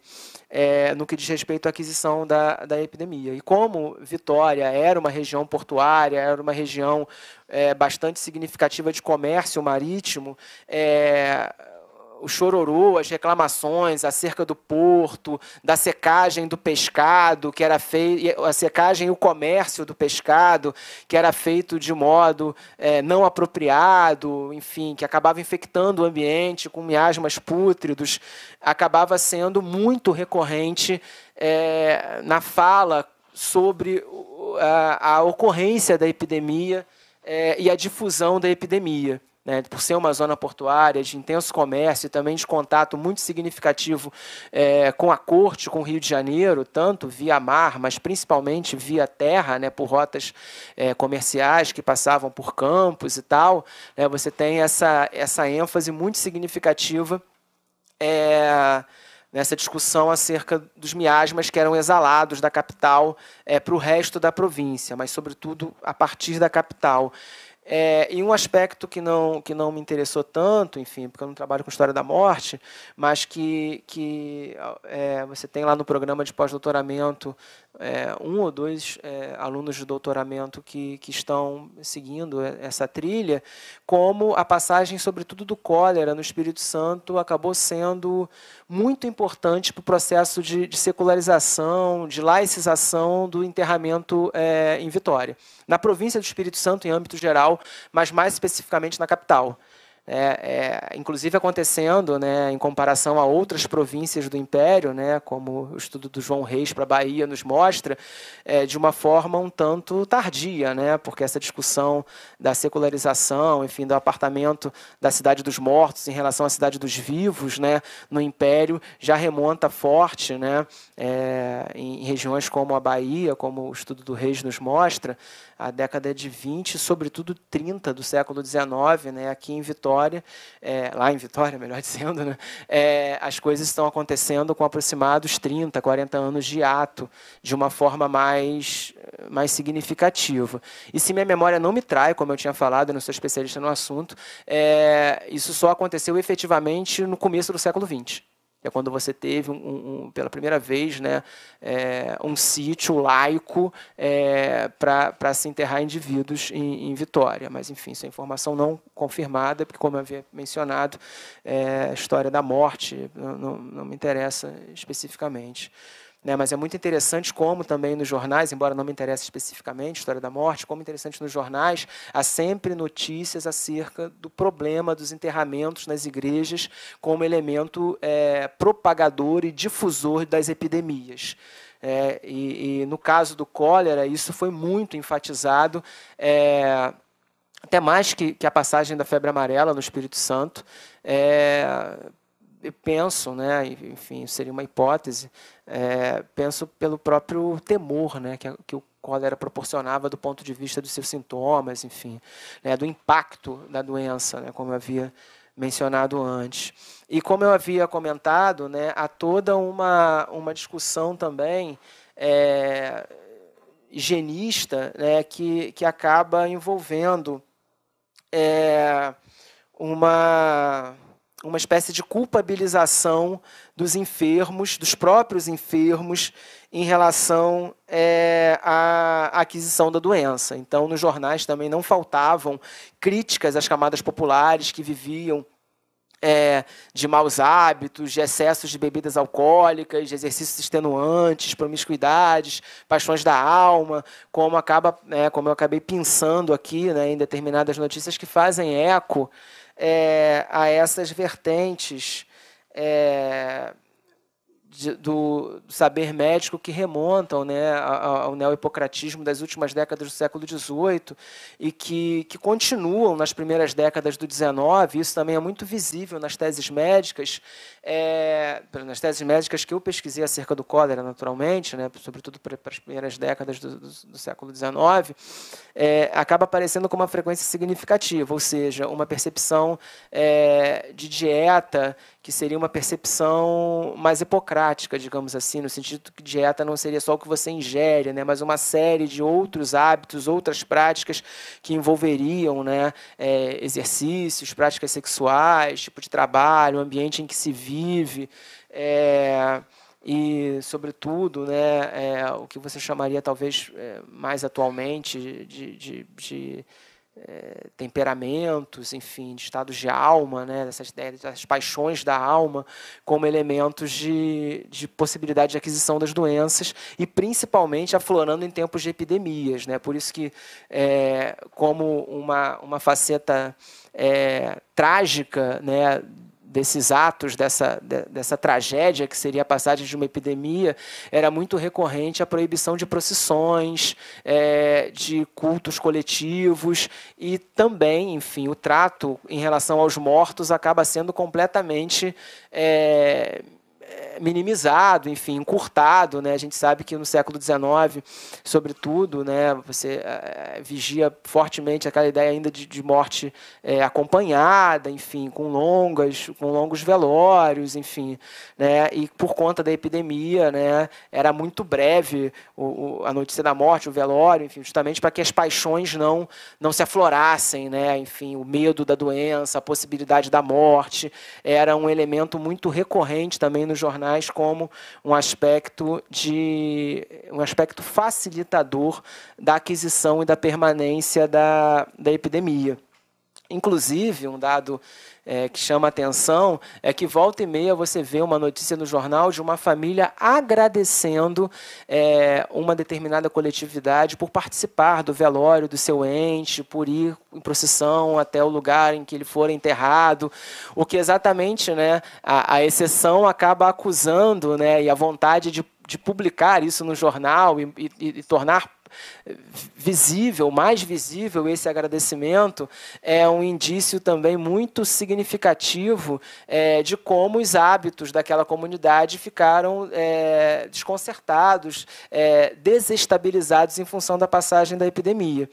no que diz respeito à aquisição da epidemia. E como Vitória era uma região portuária, era uma região bastante significativa de comércio marítimo, o chororô, as reclamações acerca do porto, da secagem do pescado, que era feito, a secagem e o comércio do pescado, que era feito de modo não apropriado, enfim, que acabava infectando o ambiente com miasmas pútridos, acabava sendo muito recorrente na fala sobre a ocorrência da epidemia e a difusão da epidemia. Por ser uma zona portuária de intenso comércio e também de contato muito significativo com a corte, com o Rio de Janeiro, tanto via mar, mas principalmente via terra, por rotas comerciais que passavam por campos e tal, você tem essa ênfase muito significativa nessa discussão acerca dos miasmas que eram exalados da capital para o resto da província, mas, sobretudo, a partir da capital. E um aspecto que não me interessou tanto, enfim, porque eu não trabalho com história da morte, mas que você tem lá no programa de pós-doutoramento um ou dois alunos de doutoramento que estão seguindo essa trilha, como a passagem, sobretudo, do cólera no Espírito Santo acabou sendo muito importante para o processo de secularização, de laicização do enterramento em Vitória. Na província do Espírito Santo, em âmbito geral, mas mais especificamente na capital. Inclusive acontecendo, em comparação a outras províncias do Império, como o estudo do João Reis para a Bahia nos mostra, de uma forma um tanto tardia, porque essa discussão da secularização, enfim, do apartamento da cidade dos mortos em relação à cidade dos vivos, no Império, já remonta forte, em regiões como a Bahia, como o estudo do Reis nos mostra, a década de 20, sobretudo 30 do século XIX, aqui em Vitória, lá em Vitória, melhor dizendo, as coisas estão acontecendo com aproximados 30, 40 anos de ato, de uma forma mais significativa. E se minha memória não me trai, como eu tinha falado, eu não sou especialista no assunto, isso só aconteceu efetivamente no começo do século XX. É quando você teve, pela primeira vez, um sítio laico para se enterrar indivíduos em Vitória. Mas, enfim, isso é informação não confirmada, porque, como eu havia mencionado, a história da morte não me interessa especificamente. Mas é muito interessante como também nos jornais, embora não me interesse especificamente a história da morte, como interessante nos jornais, há sempre notícias acerca do problema dos enterramentos nas igrejas como elemento propagador e difusor das epidemias. E no caso do cólera, isso foi muito enfatizado, até mais que a passagem da febre amarela no Espírito Santo. Eu penso, enfim, seria uma hipótese, penso pelo próprio temor, que o cólera proporcionava do ponto de vista dos seus sintomas, enfim, do impacto da doença, como eu havia mencionado antes. E como eu havia comentado, há toda uma discussão também higienista, que acaba envolvendo uma espécie de culpabilização dos enfermos, dos próprios enfermos, em relação à aquisição da doença. Então, nos jornais também não faltavam críticas às camadas populares que viviam de maus hábitos, de excessos de bebidas alcoólicas, de exercícios extenuantes, promiscuidades, paixões da alma, como eu acabei pensando aqui, em determinadas notícias que fazem eco a essas vertentes do saber médico que remontam, né, ao neo-hipocratismo das últimas décadas do século XVIII e que continuam nas primeiras décadas do XIX. Isso também é muito visível nas teses médicas, que eu pesquisei acerca do cólera, naturalmente, né, sobretudo para as primeiras décadas do século XIX, acaba aparecendo com uma frequência significativa, ou seja, uma percepção de dieta que seria uma percepção mais hipocrática, digamos assim, no sentido que dieta não seria só o que você ingere, né, mas uma série de outros hábitos, outras práticas que envolveriam, né, exercícios, práticas sexuais, tipo de trabalho, o ambiente em que se vive, e, sobretudo, né, o que você chamaria, talvez, mais atualmente, de temperamentos, enfim, de estados de alma, né, dessas ideias das paixões da alma, como elementos de possibilidade de aquisição das doenças e, principalmente, aflorando em tempos de epidemias, né? Por isso que, como uma faceta trágica, né, desses atos, dessa tragédia que seria a passagem de uma epidemia, era muito recorrente a proibição de procissões, de cultos coletivos e também, enfim, o trato em relação aos mortos acaba sendo completamente minimizado, enfim, encurtado, né? A gente sabe que no século XIX, sobretudo, né, você vigia fortemente aquela ideia ainda de morte acompanhada, enfim, com longos velórios, enfim, né? E por conta da epidemia, né, era muito breve a notícia da morte, o velório, enfim, justamente para que as paixões não se aflorassem, né? Enfim, o medo da doença, a possibilidade da morte, era um elemento muito recorrente também nos jornais como um aspecto facilitador da aquisição e da permanência da epidemia. Inclusive, um dado que chama a atenção é que volta e meia você vê uma notícia no jornal de uma família agradecendo uma determinada coletividade por participar do velório do seu ente, por ir em procissão até o lugar em que ele for enterrado, o que exatamente, né, a exceção acaba acusando, né, e a vontade de publicar isso no jornal e tornar mais visível esse agradecimento é um indício também muito significativo de como os hábitos daquela comunidade ficaram desconcertados, desestabilizados em função da passagem da epidemia.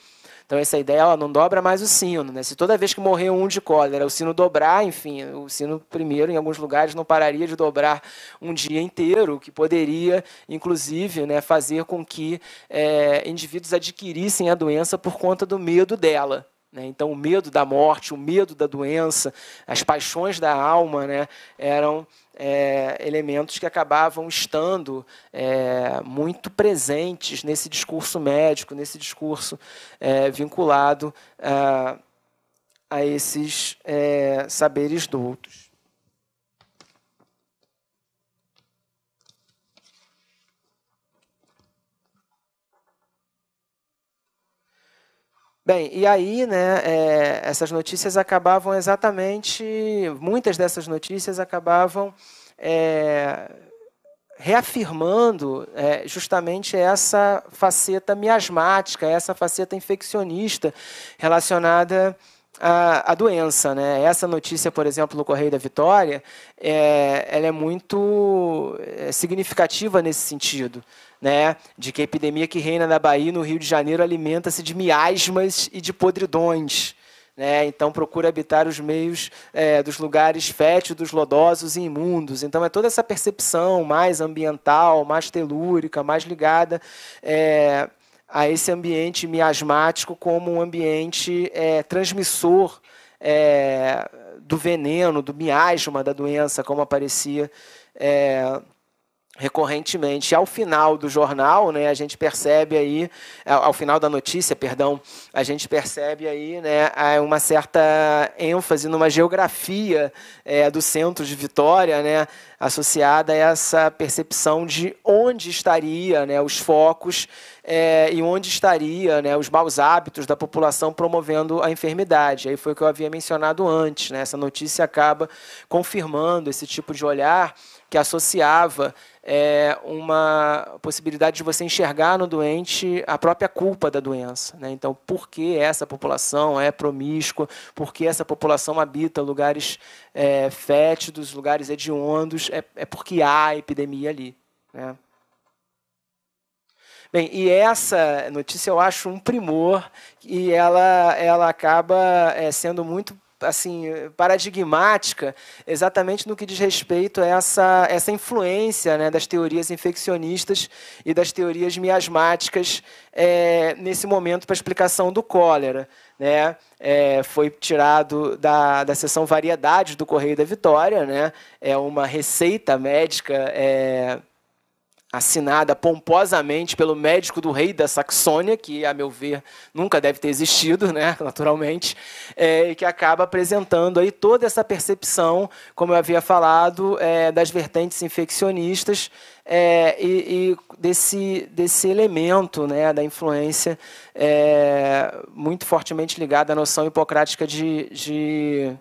Então, essa ideia não dobra mais o sino, né? Se toda vez que morrer um de cólera o sino dobrar, enfim, o sino primeiro, em alguns lugares, não pararia de dobrar um dia inteiro, o que poderia, inclusive, né, fazer com que indivíduos adquirissem a doença por conta do medo dela. Então, o medo da morte, o medo da doença, as paixões da alma, né, eram elementos que acabavam estando muito presentes nesse discurso médico, nesse discurso vinculado a esses saberes doutos. Bem, e aí, né, essas notícias acabavam muitas dessas notícias acabavam reafirmando justamente essa faceta miasmática, essa faceta infeccionista relacionada à doença, né? Essa notícia, por exemplo, no Correio da Vitória, ela é muito significativa nesse sentido, né, de que a epidemia que reina na Bahia e no Rio de Janeiro alimenta-se de miasmas e de podridões. Né? Então, procura habitar os meios dos lugares fétidos, lodosos e imundos. Então, é toda essa percepção mais ambiental, mais telúrica, mais ligada a esse ambiente miasmático como um ambiente transmissor do veneno, do miasma da doença, como aparecia recorrentemente. Ao final do jornal, né, a gente percebe aí, ao final da notícia, perdão, a gente percebe aí, né, uma certa ênfase numa geografia do centro de Vitória, né, associada a essa percepção de onde estaria, né, os focos e onde estaria, né, os maus hábitos da população promovendo a enfermidade. Aí foi o que eu havia mencionado antes, né, essa notícia acaba confirmando esse tipo de olhar, que associava uma possibilidade de você enxergar no doente a própria culpa da doença, né? Então, por que essa população é promíscua? Por que essa população habita lugares fétidos, lugares hediondos? É porque há epidemia ali, né? Bem, e essa notícia eu acho um primor, e ela acaba sendo muito assim paradigmática, exatamente no que diz respeito a essa influência, né, das teorias infeccionistas e das teorias miasmáticas nesse momento para a explicação do cólera, né? Foi tirado da seção Variedades do Correio da Vitória, né? É uma receita médica assinada pomposamente pelo médico do rei da Saxônia, que, a meu ver, nunca deve ter existido, né, naturalmente, e que acaba apresentando aí toda essa percepção, como eu havia falado, das vertentes infeccionistas e desse elemento, né, da influência muito fortemente ligada à noção hipocrática de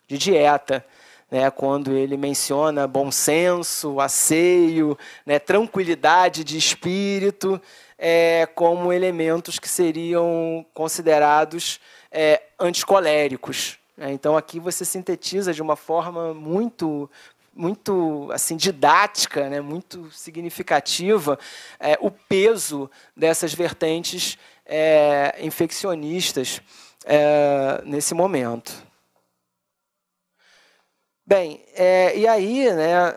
dieta, né, quando ele menciona bom senso, asseio, né, tranquilidade de espírito, como elementos que seriam considerados anticoléricos, né? Então, aqui você sintetiza de uma forma muito assim, didática, né, muito significativa, o peso dessas vertentes infeccionistas nesse momento. Bem, e aí, né,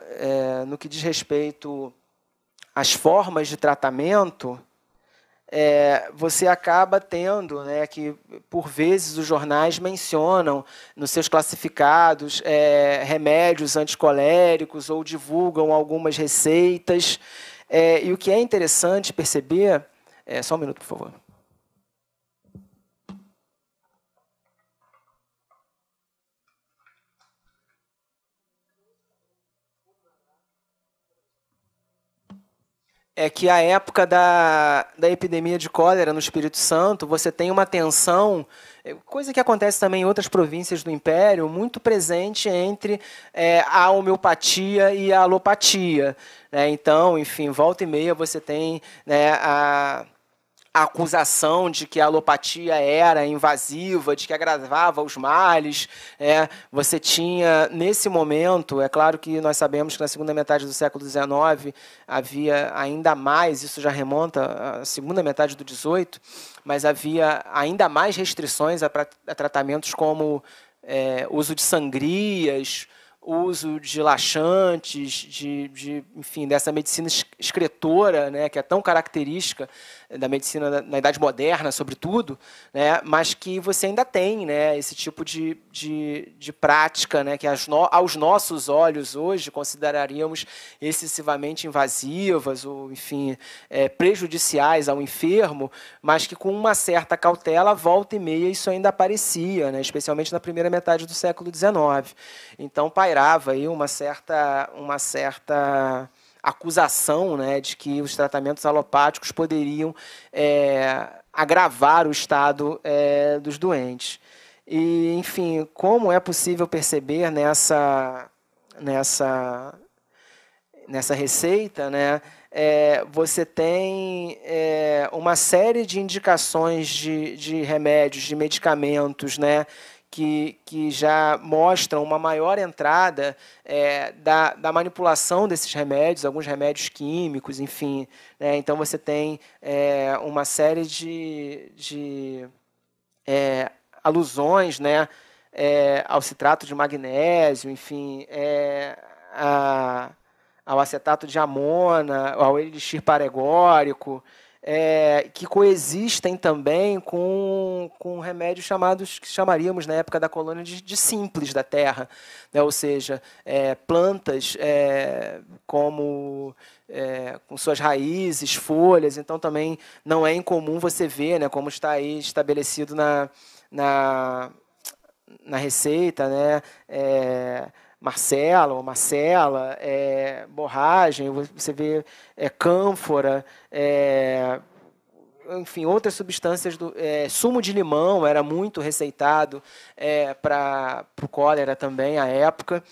no que diz respeito às formas de tratamento, você acaba tendo, né, que, por vezes, os jornais mencionam nos seus classificados remédios anticoléricos ou divulgam algumas receitas. E o que é interessante perceber... só um minuto, por favor. É que a época da epidemia de cólera no Espírito Santo, você tem uma tensão, coisa que acontece também em outras províncias do Império, muito presente entre a homeopatia e a alopatia, né? Então, enfim, volta e meia você tem, né, a acusação de que a alopatia era invasiva, de que agravava os males. Você tinha, nesse momento, é claro que nós sabemos que na segunda metade do século XIX havia ainda mais, isso já remonta à segunda metade do XVIII, mas havia ainda mais restrições a tratamentos como uso de sangrias, uso de laxantes, enfim, dessa medicina excretora, né, que é tão característica da medicina na Idade Moderna, sobretudo, né, mas que você ainda tem, né, esse tipo de prática, né, que aos nossos olhos hoje consideraríamos excessivamente invasivas ou, enfim, prejudiciais ao enfermo, mas que com uma certa cautela, volta e meia, isso ainda aparecia, né, especialmente na primeira metade do século XIX. Então, pairava aí uma certa acusação, né, de que os tratamentos alopáticos poderiam agravar o estado dos doentes. E, enfim, como é possível perceber nessa receita, né, você tem uma série de indicações de remédios, de medicamentos, né, que já mostram uma maior entrada da manipulação desses remédios, alguns remédios químicos, enfim, né? Então, você tem uma série de alusões, né, ao citrato de magnésio, enfim, ao acetato de amona, ao elixir paregórico, que coexistem também com remédios que chamaríamos, na época da colônia, de simples da terra, né? Ou seja, plantas como com suas raízes, folhas. Então, também não é incomum você ver, né, como está aí estabelecido na receita, né, Marcela ou Marcela, borragem, você vê cânfora, enfim, outras substâncias, sumo de limão era muito receitado para o cólera também, à época.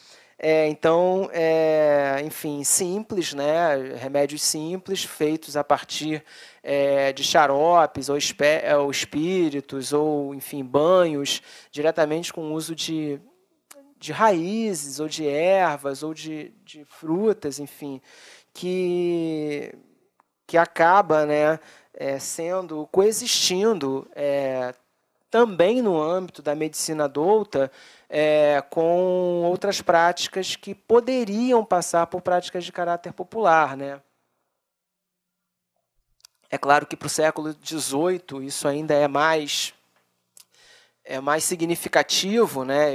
Então, enfim, simples, né? Remédios simples, feitos a partir de xaropes, ou espíritos, ou, enfim, banhos, diretamente com o uso de raízes, ou de ervas, ou de frutas, enfim, que acaba, né, coexistindo também no âmbito da medicina adulta, com outras práticas que poderiam passar por práticas de caráter popular, né? É claro que para o século XVIII isso ainda é mais significativo, né?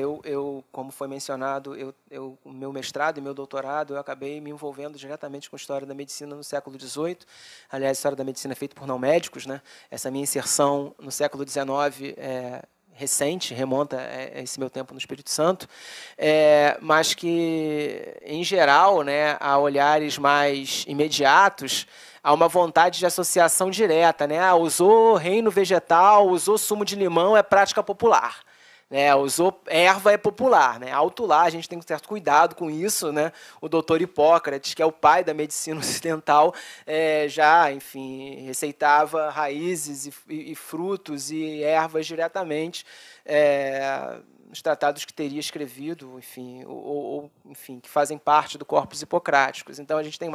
Como foi mencionado, o meu mestrado e meu doutorado, eu acabei me envolvendo diretamente com a história da medicina no século XVIII. Aliás, a história da medicina é feita por não médicos, né? Essa minha inserção no século XIX recente, remonta a esse meu tempo no Espírito Santo, mas que, em geral, né, há olhares mais imediatos, há uma vontade de associação direta, né? Usou reino vegetal, usou sumo de limão, é prática popular. Né? Usou erva, é popular. Né? Alto lá, a gente tem um certo cuidado com isso. Né? O doutor Hipócrates, que é o pai da medicina ocidental, já, enfim, receitava raízes e frutos e ervas diretamente nos tratados que teria escrevido, enfim, enfim, que fazem parte do corpus hipocráticos. Então, a gente tem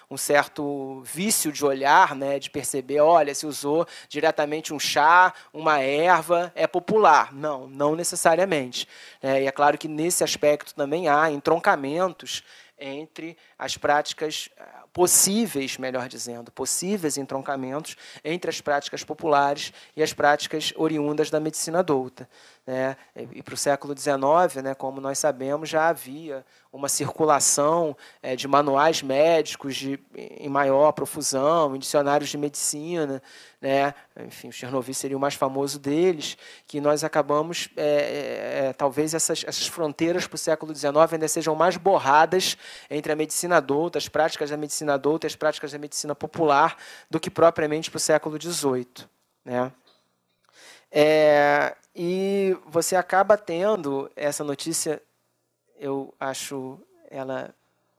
um certo vício de olhar, né, de perceber, olha, se usou diretamente um chá, uma erva, é popular. Não necessariamente. E é claro que, nesse aspecto, também há entroncamentos entre as práticas possíveis, melhor dizendo, possíveis entroncamentos entre as práticas populares e as práticas oriundas da medicina adulta. Né? E para o século XIX, né, como nós sabemos, já havia uma circulação de manuais médicos em maior profusão, em dicionários de medicina, né? Enfim, o Chernobyl seria o mais famoso deles, que nós acabamos, talvez essas fronteiras para o século XIX ainda sejam mais borradas entre a medicina adulta, as práticas da medicina adulta e as práticas da medicina popular, do que propriamente para o século XVIII. Né? E você acaba tendo essa notícia, eu acho, ela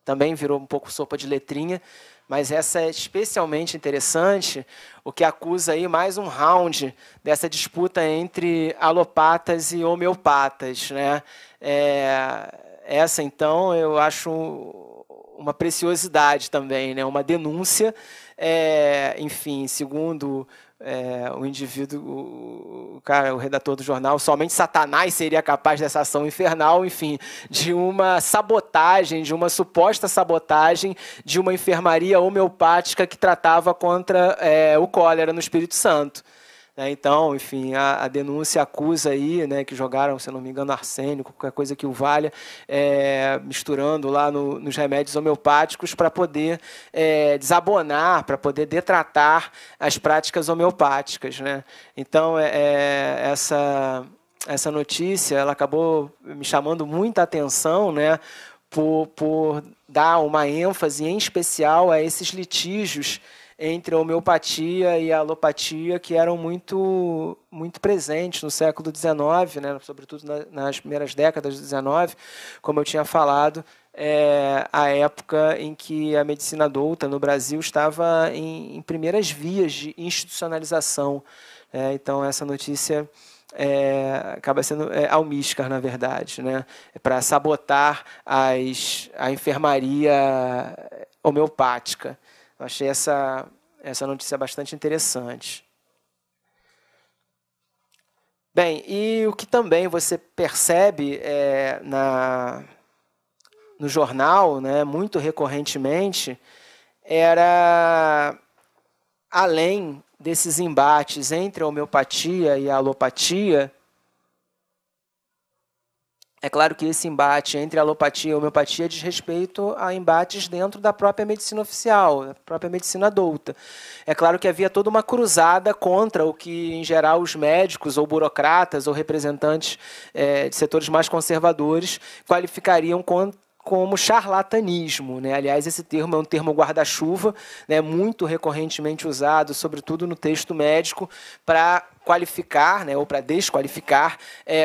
também virou um pouco sopa de letrinha, mas essa é especialmente interessante, o que acusa aí mais um round dessa disputa entre alopatas e homeopatas. Né? Essa, então, eu acho uma preciosidade também, né? Uma denúncia, enfim, segundo o indivíduo, o redator do jornal, somente Satanás seria capaz dessa ação infernal, enfim, de uma sabotagem, de uma suposta sabotagem de uma enfermaria homeopática que tratava contra o cólera no Espírito Santo. Então, enfim, a denúncia acusa aí, né, que jogaram, se não me engano, arsênico, qualquer coisa que o valha, misturando lá nos remédios homeopáticos para poder desabonar, para poder detratar as práticas homeopáticas. Né? Então, essa notícia ela acabou me chamando muita atenção, né, por dar uma ênfase em especial a esses litígios entre a homeopatia e a alopatia, que eram muito presentes no século XIX, né, sobretudo nas primeiras décadas do XIX, como eu tinha falado, a época em que a medicina adulta no Brasil estava em primeiras vias de institucionalização. Então, essa notícia acaba sendo almíscar, na verdade, né, para sabotar a enfermaria homeopática. Eu achei essa notícia bastante interessante. Bem, e o que também você percebe no jornal, né, muito recorrentemente, era, além desses embates entre a homeopatia e a alopatia, é claro que esse embate entre a alopatia e a homeopatia diz respeito a embates dentro da própria medicina oficial, da própria medicina adulta. É claro que havia toda uma cruzada contra o que, em geral, os médicos ou burocratas ou representantes de setores mais conservadores qualificariam como charlatanismo, né? Aliás, esse termo é um termo guarda-chuva, né, muito recorrentemente usado, sobretudo no texto médico, para qualificar, né, ou para desqualificar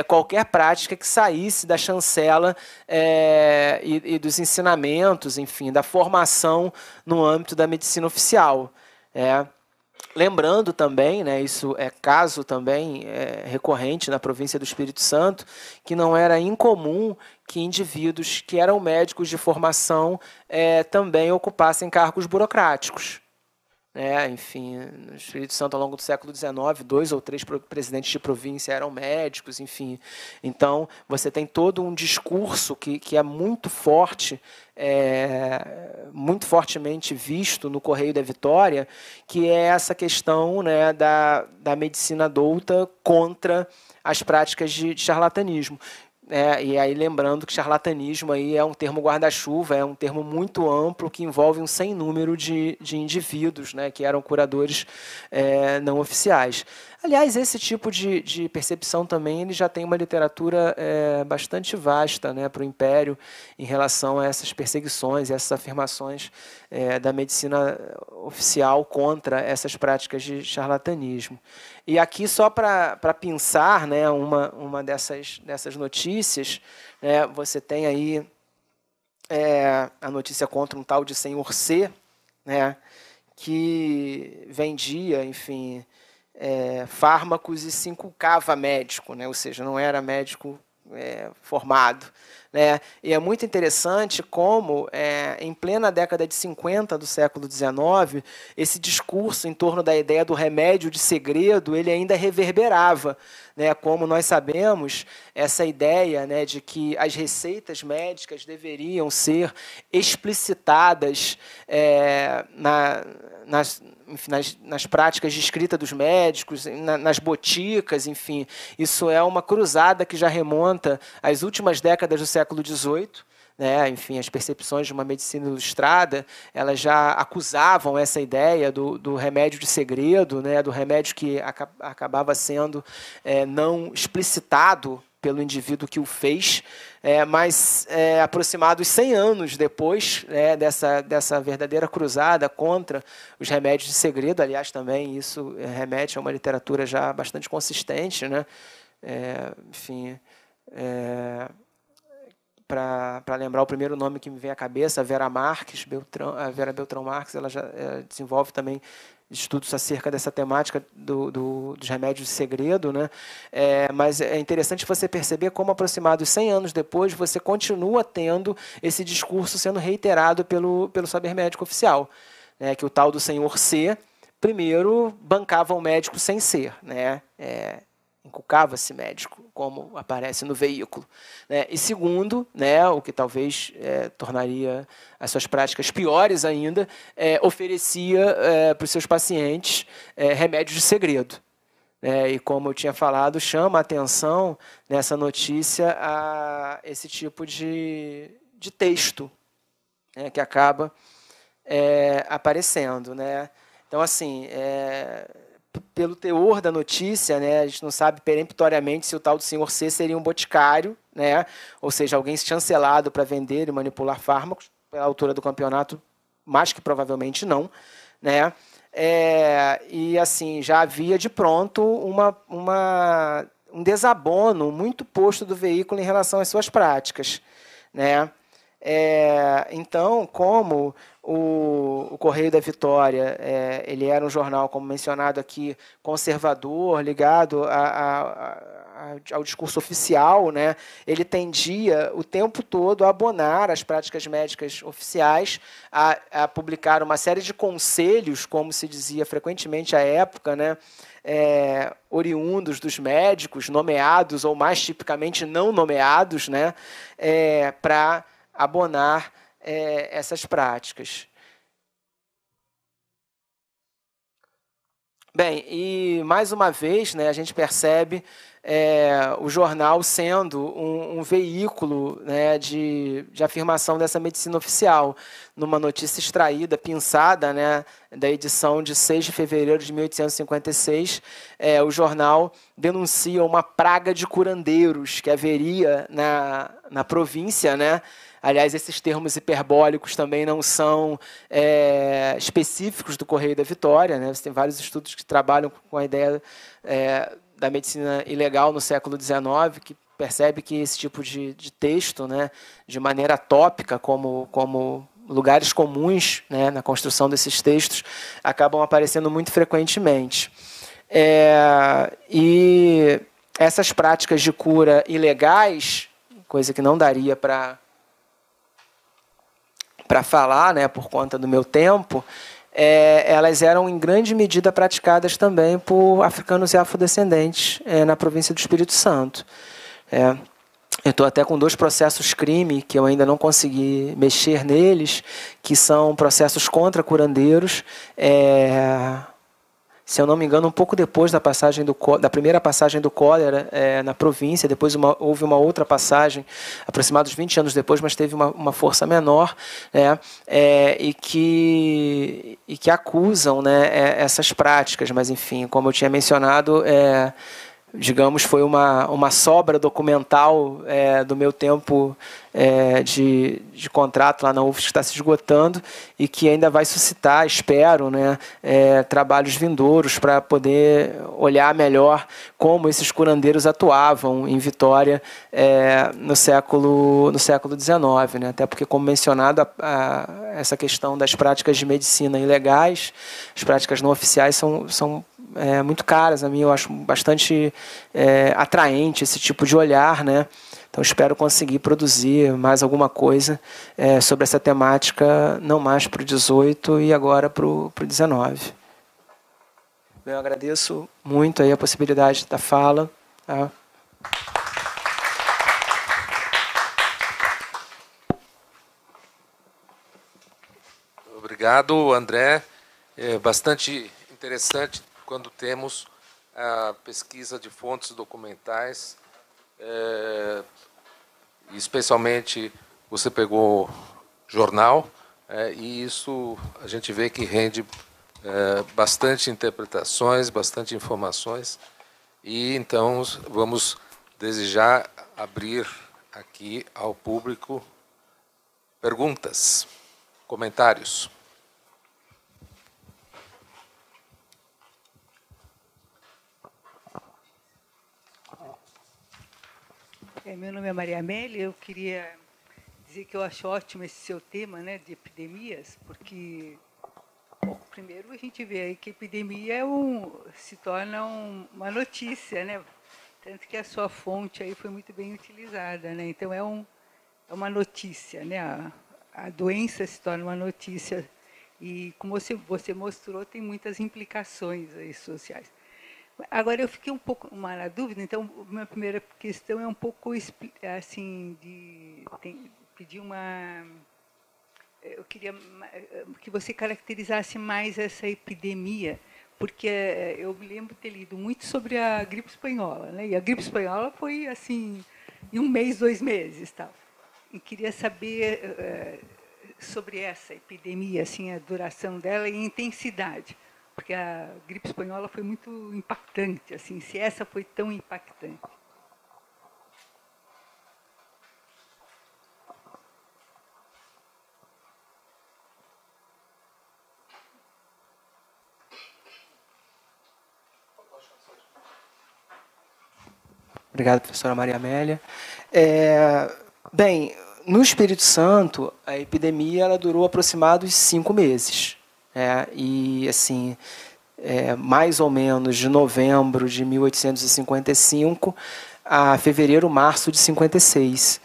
qualquer prática que saísse da chancela e dos ensinamentos, enfim, da formação no âmbito da medicina oficial. Lembrando também, né, isso é caso também recorrente na província do Espírito Santo, que não era incomum que indivíduos que eram médicos de formação também ocupassem cargos burocráticos. Enfim, no Espírito Santo, ao longo do século XIX, 2 ou 3 presidentes de província eram médicos, enfim. Então, você tem todo um discurso que é muito forte, muito fortemente visto no Correio da Vitória, que é essa questão, né, da medicina douta contra as práticas de charlatanismo. E aí lembrando que charlatanismo aí é um termo guarda-chuva, é um termo muito amplo que envolve um sem número de indivíduos, né, que eram curadores não oficiais. Aliás, esse tipo de percepção também ele já tem uma literatura bastante vasta, né, para o Império em relação a essas perseguições, essas afirmações da medicina oficial contra essas práticas de charlatanismo. E aqui, só para pensar, né, uma dessas notícias, né, você tem aí a notícia contra um tal de senhor C, né, que vendia, enfim, fármacos e se inculcava médico, né, ou seja, não era médico formado. Né? E é muito interessante como, em plena década de 50 do século XIX, esse discurso em torno da ideia do remédio de segredo ele ainda reverberava. Né? Como nós sabemos, essa ideia, né, de que as receitas médicas deveriam ser explicitadas nas práticas de escrita dos médicos, nas boticas, enfim. Isso é uma cruzada que já remonta às últimas décadas do século XVIII. Né? Enfim, as percepções de uma medicina ilustrada, elas já acusavam essa ideia do remédio de segredo, né? Do remédio que acabava sendo não explicitado pelo indivíduo que o fez, mas aproximados 100 anos depois dessa verdadeira cruzada contra os remédios de segredo, aliás, também isso remete a uma literatura já bastante consistente, né? Enfim, para lembrar o primeiro nome que me vem à cabeça, a Vera Beltrão Marques, ela já desenvolve também estudos acerca dessa temática dos remédios de segredo, né? Mas é interessante você perceber como, aproximados 100 anos depois, você continua tendo esse discurso sendo reiterado pelo saber médico oficial, né? Que o tal do senhor C, primeiro, bancava o médico sem ser, né? Inculcava-se médico, como aparece no veículo. Né? E segundo, né, o que talvez tornaria as suas práticas piores ainda, oferecia para os seus pacientes remédios de segredo. E como eu tinha falado, chama a atenção nessa notícia a esse tipo de texto, né, que acaba aparecendo. Né? Então, assim, pelo teor da notícia, né, a gente não sabe peremptoriamente se o tal do senhor C seria um boticário, né, ou seja, alguém chancelado para vender e manipular fármacos, pela altura do campeonato, mais que provavelmente não. Né, e assim, já havia de pronto um desabono muito posto do veículo em relação às suas práticas. Né. Então, como o Correio da Vitória ele era um jornal, como mencionado aqui, conservador, ligado ao discurso oficial, né? Ele tendia o tempo todo a abonar as práticas médicas oficiais, a publicar uma série de conselhos, como se dizia frequentemente à época, né? Oriundos dos médicos, nomeados ou mais tipicamente não nomeados, né? Para abonar essas práticas. Bem, e mais uma vez, né, a gente percebe o jornal sendo um veículo, né, de afirmação dessa medicina oficial. Numa notícia extraída, pinçada, né, da edição de 6 de fevereiro de 1856, o jornal denuncia uma praga de curandeiros que haveria na província, né, Aliás, esses termos hiperbólicos também não são específicos do Correio da Vitória, né? Você tem vários estudos que trabalham com a ideia da medicina ilegal no século XIX, que percebe que esse tipo de texto, né, de maneira tópica, como lugares comuns, né, na construção desses textos, acabam aparecendo muito frequentemente. E essas práticas de cura ilegais, coisa que não daria para falar, né, por conta do meu tempo, elas eram em grande medida praticadas também por africanos e afrodescendentes na província do Espírito Santo. Eu estou até com 2 processos crime que eu ainda não consegui mexer neles, que são processos contra curandeiros, se eu não me engano, um pouco depois da primeira passagem do cólera na província. Depois houve uma outra passagem, aproximados 20 anos depois, mas teve uma força menor, né, e que acusam, né, essas práticas. Mas, enfim, como eu tinha mencionado, digamos, foi uma sobra documental do meu tempo de contrato lá na UFSC, que está se esgotando e que ainda vai suscitar, espero, né, trabalhos vindouros para poder olhar melhor como esses curandeiros atuavam em Vitória no século XIX, né? Até porque, como mencionado, essa questão das práticas de medicina ilegais, as práticas não oficiais são muito caras a mim. Eu acho bastante atraente esse tipo de olhar, né? Então, espero conseguir produzir mais alguma coisa sobre essa temática, não mais para o 18 e agora para o 19. Eu agradeço muito aí a possibilidade da fala. Tá? Obrigado, André. É bastante interessante quando temos a pesquisa de fontes documentais, especialmente você pegou jornal, e isso a gente vê que rende bastante interpretações, bastante informações. E então vamos desejar abrir aqui ao público perguntas, comentários. Meu nome é Maria Amélia. Eu queria dizer que eu acho ótimo esse seu tema, né, de epidemias, porque, bom, primeiro a gente vê aí que epidemia se torna uma notícia, né? Tanto que a sua fonte aí foi muito bem utilizada, né? Então é uma notícia, né? A doença se torna uma notícia e, como você mostrou, tem muitas implicações aí sociais. Agora, eu fiquei um pouco na dúvida. Então, minha primeira questão é um pouco assim, pedir eu queria que você caracterizasse mais essa epidemia, porque eu me lembro de ter lido muito sobre a gripe espanhola, né? E a gripe espanhola foi assim, em 1 mês, 2 meses, tal. E queria saber sobre essa epidemia, assim, a duração dela e a intensidade. Porque a gripe espanhola foi muito impactante, assim, se essa foi tão impactante. Obrigado, professora Maria Amélia. Bem, no Espírito Santo, a epidemia ela durou aproximados 5 meses. E, assim, mais ou menos de novembro de 1855 a fevereiro, março de 56.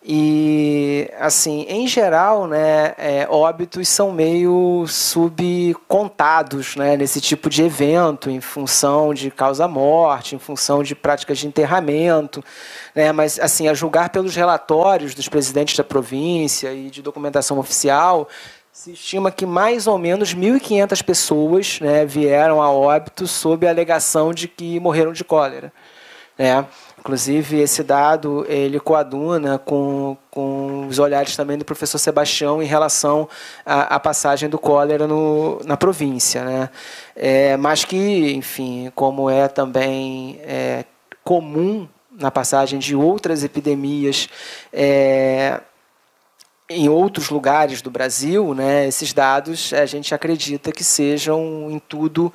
E, assim, em geral, né, óbitos são meio subcontados, né, nesse tipo de evento, em função de causa-morte, em função de práticas de enterramento, né, mas, assim, a julgar pelos relatórios dos presidentes da província e de documentação oficial, se estima que mais ou menos 1.500 pessoas, né, vieram a óbito sob a alegação de que morreram de cólera, né? Inclusive, esse dado ele coaduna com os olhares também do professor Sebastião em relação à passagem do cólera na província, né? Mas que, enfim, como é também comum na passagem de outras epidemias em outros lugares do Brasil, né, esses dados a gente acredita que sejam em tudo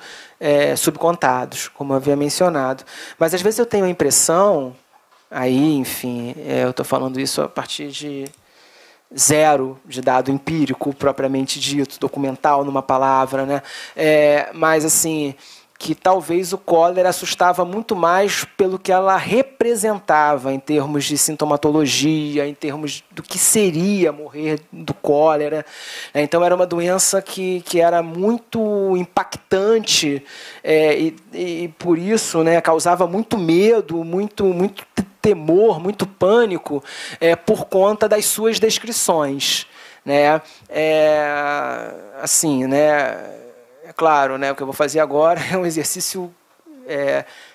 subcontados, como eu havia mencionado. Mas às vezes eu tenho a impressão, aí, enfim, eu estou falando isso a partir de zero de dado empírico propriamente dito, documental numa palavra, né? Mas assim, que talvez o cólera assustava muito mais pelo que ela representava em termos de sintomatologia, em termos do que seria morrer do cólera. Então, era uma doença que era muito impactante e por isso, né, causava muito medo, muito temor, muito pânico por conta das suas descrições. Né? Assim, né? Claro, né, o que eu vou fazer agora é um exercício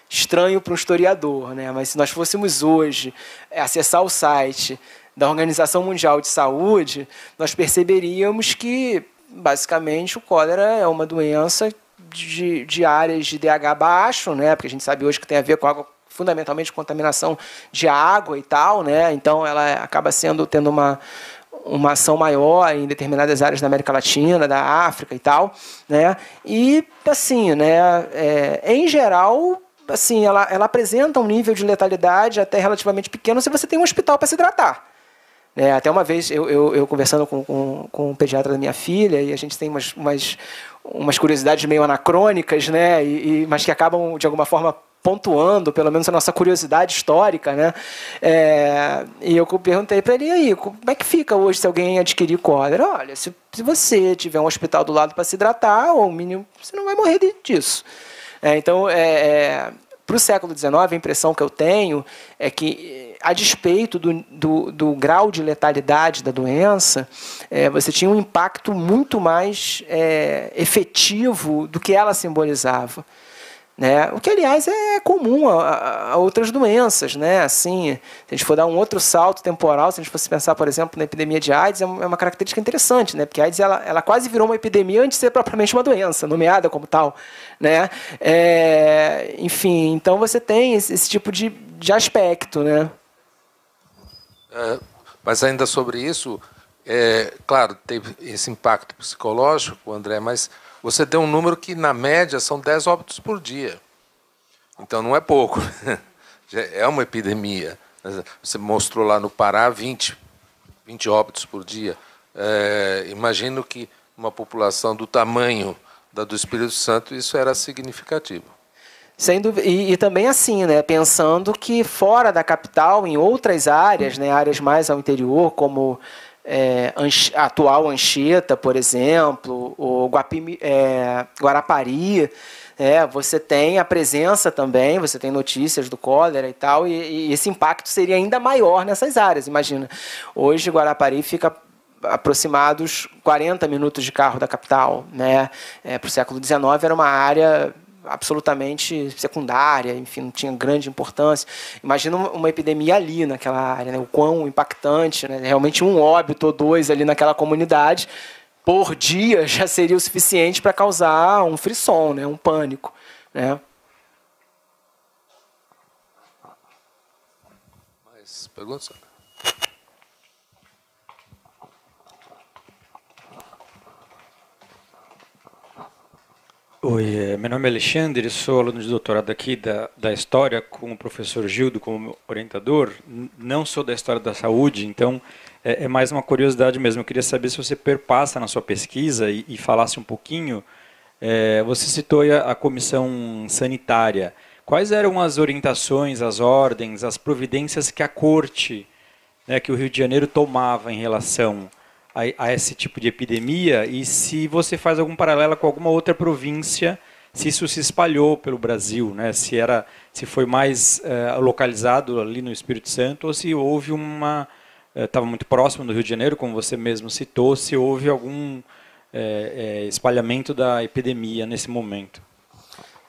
estranho para um historiador, né, mas se nós fôssemos hoje acessar o site da Organização Mundial de Saúde, nós perceberíamos que, basicamente, o cólera é uma doença de áreas de DH baixo, né, porque a gente sabe hoje que tem a ver com água, fundamentalmente contaminação de água e tal, né, então ela acaba tendo uma ação maior em determinadas áreas da América Latina, da África e tal, né? E assim, né? Em geral, assim, ela apresenta um nível de letalidade até relativamente pequeno se você tem um hospital para se tratar. Até uma vez eu conversando com o pediatra da minha filha, e a gente tem umas curiosidades meio anacrônicas, né? Mas que acabam de alguma forma pontuando, pelo menos, a nossa curiosidade histórica, né? E eu perguntei para ele, e aí, como é que fica hoje se alguém adquirir cólera? Olha, se você tiver um hospital do lado para se hidratar, ou o mínimo, você não vai morrer disso. Então, para o século XIX, a impressão que eu tenho é que, a despeito do grau de letalidade da doença, você tinha um impacto muito mais efetivo do que ela simbolizava. Né? O que, aliás, é comum a outras doenças. Né? Assim, se a gente for dar um outro salto temporal, se a gente fosse pensar, por exemplo, na epidemia de AIDS, é uma característica interessante, né? Porque a AIDS ela quase virou uma epidemia antes de ser propriamente uma doença, nomeada como tal. Né? Enfim, então você tem esse tipo de aspecto. Né? Mas ainda sobre isso, claro, teve esse impacto psicológico, André, mas você deu um número que, na média, são 10 óbitos por dia. Então, não é pouco. É uma epidemia. Você mostrou lá no Pará 20 óbitos por dia. Imagino que uma população do tamanho da do Espírito Santo, isso era significativo. Sem dúvida. E também assim, né, pensando que fora da capital, em outras áreas, né, áreas mais ao interior, como a atual Anchieta, por exemplo, o Guarapari, você tem a presença também, você tem notícias do cólera e tal, e esse impacto seria ainda maior nessas áreas. Imagina, hoje Guarapari fica aproximados 40 minutos de carro da capital. Né? Para o século XIX era uma área absolutamente secundária, enfim, não tinha grande importância. Imagina uma epidemia ali naquela área, né? O quão impactante, né? Realmente um óbito ou dois ali naquela comunidade por dia já seria o suficiente para causar um frisson, né? Um pânico. Né? Mais perguntas? Oi, meu nome é Alexandre, sou aluno de doutorado aqui da História com o professor Gildo como orientador. Não sou da História da Saúde, então é mais uma curiosidade mesmo. Eu queria saber se você perpassa na sua pesquisa e falasse um pouquinho. Você citou a comissão sanitária. Quais eram as orientações, as ordens, as providências que a corte, né, que o Rio de Janeiro tomava em relação a esse tipo de epidemia, e se você faz algum paralelo com alguma outra província, se isso se espalhou pelo Brasil, né? Se foi mais localizado ali no Espírito Santo, ou se houve estava muito próximo do Rio de Janeiro, como você mesmo citou, se houve algum espalhamento da epidemia nesse momento.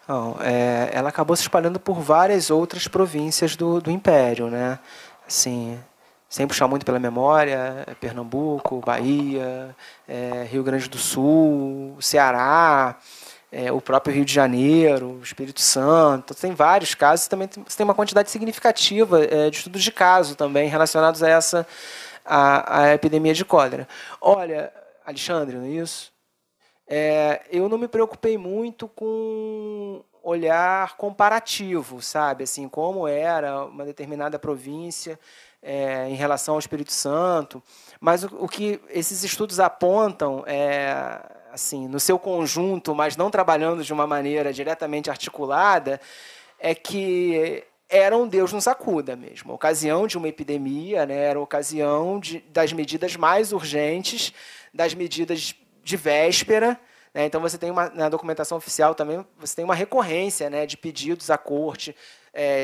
Não, ela acabou se espalhando por várias outras províncias do Império, né? Assim, sem puxar muito pela memória, Pernambuco, Bahia, Rio Grande do Sul, Ceará, o próprio Rio de Janeiro, Espírito Santo. Tem vários casos, também você tem uma quantidade significativa de estudos de caso também relacionados a epidemia de cólera. Olha, Alexandre, não é isso? Eu não me preocupei muito com olhar comparativo, sabe? Assim, como era uma determinada província em relação ao Espírito Santo. Mas o que esses estudos apontam assim, no seu conjunto, mas não trabalhando de uma maneira diretamente articulada, é que era um Deus nos acuda mesmo. A ocasião de uma epidemia, né, era a ocasião das medidas mais urgentes, das medidas de véspera. Né? Então, você tem na documentação oficial também, você tem uma recorrência, né, de pedidos à corte,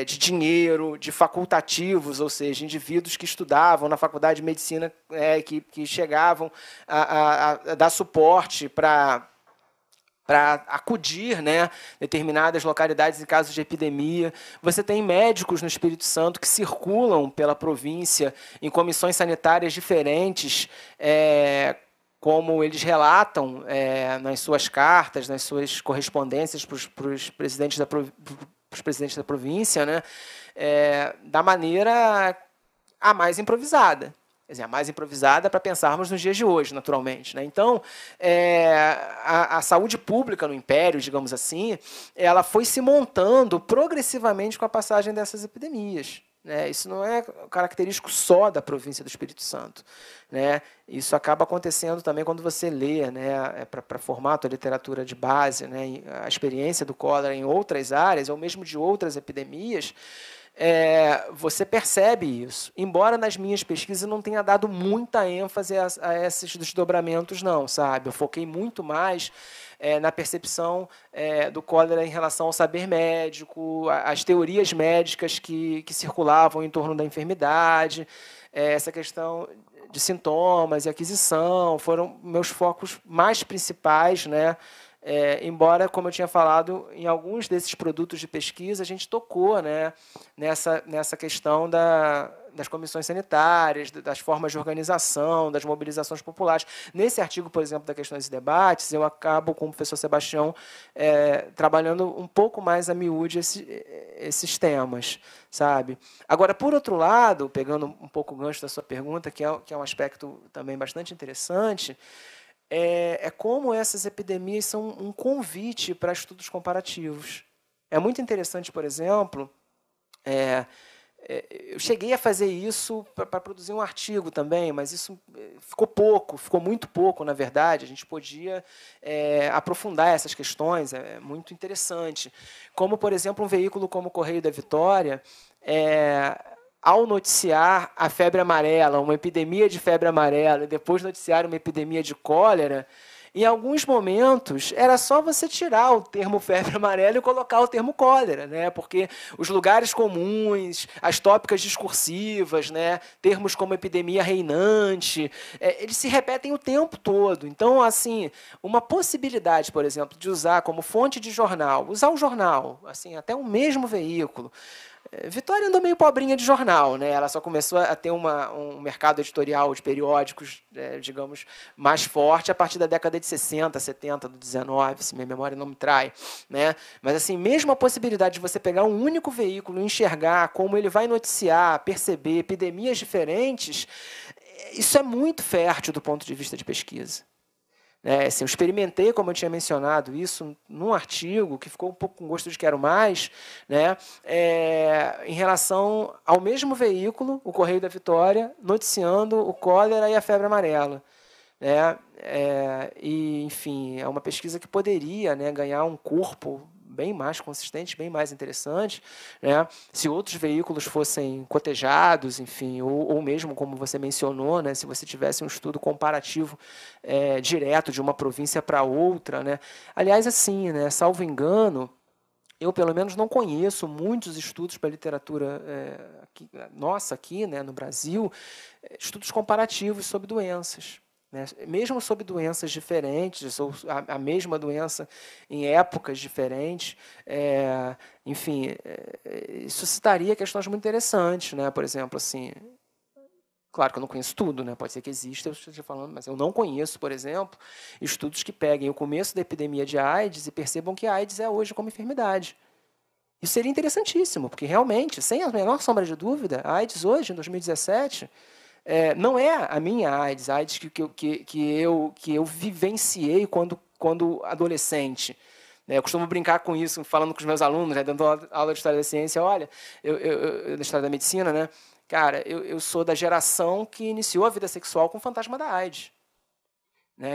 de dinheiro, de facultativos, ou seja, indivíduos que estudavam na faculdade de medicina, que chegavam a dar suporte para acudir, né, determinadas localidades em casos de epidemia. Você tem médicos no Espírito Santo que circulam pela província em comissões sanitárias diferentes, como eles relatam nas suas cartas, nas suas correspondências para os presidentes da província, né, da maneira a mais improvisada. Quer dizer, a mais improvisada para pensarmos nos dias de hoje, naturalmente. Né? Então, a saúde pública no Império, digamos assim, ela foi se montando progressivamente com a passagem dessas epidemias. Né? Isso não é característico só da província do Espírito Santo. Né? Isso acaba acontecendo também quando você lê, né, para formar a tua literatura de base, né, a experiência do cólera em outras áreas, ou mesmo de outras epidemias. Você percebe isso, embora nas minhas pesquisas eu não tenha dado muita ênfase a esses desdobramentos, não, sabe? Eu foquei muito mais na percepção do cólera em relação ao saber médico, as teorias médicas que circulavam em torno da enfermidade, essa questão de sintomas e aquisição, foram meus focos mais principais, né? Embora, como eu tinha falado, em alguns desses produtos de pesquisa, a gente tocou, né, nessa questão das comissões sanitárias, das formas de organização, das mobilizações populares. Nesse artigo, por exemplo, da Questões e Debates, eu acabo, com o professor Sebastião, trabalhando um pouco mais a miúde esses temas. Sabe? Agora, por outro lado, pegando um pouco o gancho da sua pergunta, que é um aspecto também bastante interessante, como essas epidemias são um convite para estudos comparativos. É muito interessante, por exemplo, eu cheguei a fazer isso para produzir um artigo também, mas isso ficou muito pouco, na verdade. A gente podia aprofundar essas questões, é muito interessante. Como, por exemplo, um veículo como o Correio da Vitória, ao noticiar a febre amarela, uma epidemia de febre amarela, e depois noticiar uma epidemia de cólera, em alguns momentos era só você tirar o termo febre amarela e colocar o termo cólera, né? Porque os lugares comuns, as tópicas discursivas, né? Termos como epidemia reinante, eles se repetem o tempo todo. Então, assim, uma possibilidade, por exemplo, de usar como fonte de jornal, usar o jornal, assim, até o mesmo veículo. Vitória andou meio pobrinha de jornal, né? Ela só começou a ter um mercado editorial de periódicos, digamos, mais forte a partir da década de 60, 70, do 19, se minha memória não me trai. Né? Mas, assim, mesmo a possibilidade de você pegar um único veículo e enxergar como ele vai noticiar, perceber epidemias diferentes, isso é muito fértil do ponto de vista de pesquisa. Assim, eu experimentei, como eu tinha mencionado, isso num artigo que ficou um pouco com gosto de quero mais, né, em relação ao mesmo veículo, o Correio da Vitória, noticiando o cólera e a febre amarela. Né, e, enfim, é uma pesquisa que poderia, né, ganhar um corpo bem mais consistente, bem mais interessante, né? Se outros veículos fossem cotejados, enfim, ou mesmo, como você mencionou, né, se você tivesse um estudo comparativo direto de uma província para outra. Né? Aliás, assim, né, salvo engano, eu, pelo menos, não conheço muitos estudos para literatura nossa aqui, né, no Brasil, estudos comparativos sobre doenças. Mesmo sobre doenças diferentes, ou a mesma doença em épocas diferentes, enfim, isso citaria questões muito interessantes. Né? Por exemplo, assim, claro que eu não conheço tudo, né? Pode ser que exista, eu esteja falando, mas eu não conheço, por exemplo, estudos que peguem o começo da epidemia de AIDS e percebam que a AIDS é hoje como enfermidade. Isso seria interessantíssimo, porque realmente, sem a menor sombra de dúvida, a AIDS hoje, em 2017... não é a minha AIDS, a AIDS que eu vivenciei quando adolescente. Eu costumo brincar com isso, falando com os meus alunos, dando aula de História da Ciência. Olha, da História da Medicina, né? Cara, eu sou da geração que iniciou a vida sexual com o fantasma da AIDS.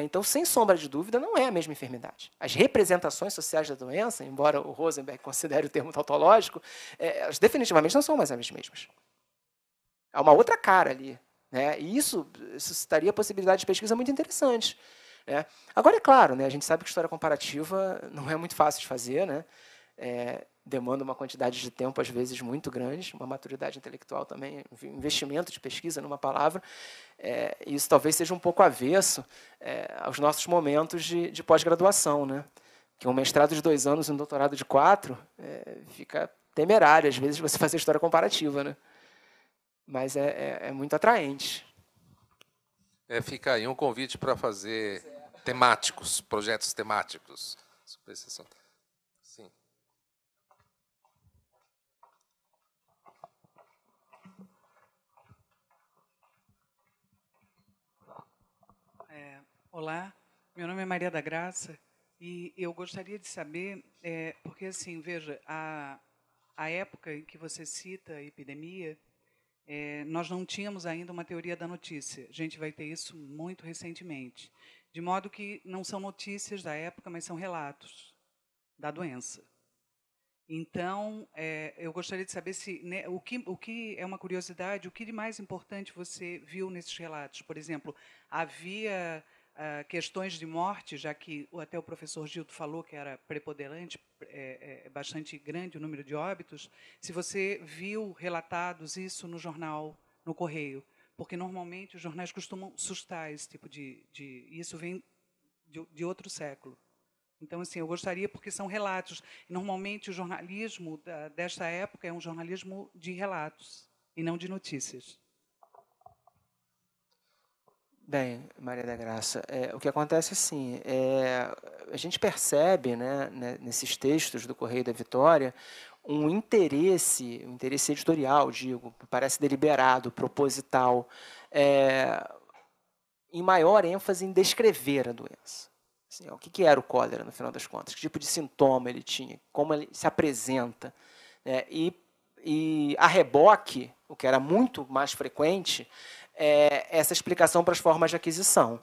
Então, sem sombra de dúvida, não é a mesma enfermidade. As representações sociais da doença, embora o Rosenberg considere o termo tautológico, elas definitivamente não são mais as mesmas. Há uma outra cara ali. E isso suscitaria a possibilidade de pesquisa muito interessante. Agora, é claro, a gente sabe que história comparativa não é muito fácil de fazer, demanda uma quantidade de tempo, às vezes, muito grande, uma maturidade intelectual também, investimento de pesquisa, numa palavra. Isso talvez seja um pouco avesso aos nossos momentos de pós-graduação, que um mestrado de 2 anos e um doutorado de 4 fica temerário, às vezes, você fazer história comparativa. Mas é muito atraente. Fica aí um convite para fazer temáticos, projetos temáticos. Sim. Olá, meu nome é Maria da Graça e eu gostaria de saber, porque assim, veja, a época em que você cita a epidemia, nós não tínhamos ainda uma teoria da notícia. A gente vai ter isso muito recentemente. De modo que não são notícias da época, mas são relatos da doença. Então, eu gostaria de saber se o que é uma curiosidade, o que de mais importante você viu nesses relatos. Por exemplo, havia questões de morte, já que até o professor Gildo falou que era preponderante, bastante grande o número de óbitos, se você viu relatados isso no jornal, no Correio, porque normalmente os jornais costumam sustar esse tipo isso vem de outro século. Então, assim, eu gostaria, porque são relatos, e normalmente o jornalismo desta época é um jornalismo de relatos, e não de notícias. Bem, Maria da Graça, o que acontece assim, a gente percebe, nesses textos do Correio da Vitória, um interesse editorial, digo, parece deliberado, proposital, em maior ênfase em descrever a doença. Assim, o que era o cólera, no final das contas? Que tipo de sintoma ele tinha? Como ele se apresenta? E a reboque, o que era muito mais frequente, essa explicação para as formas de aquisição.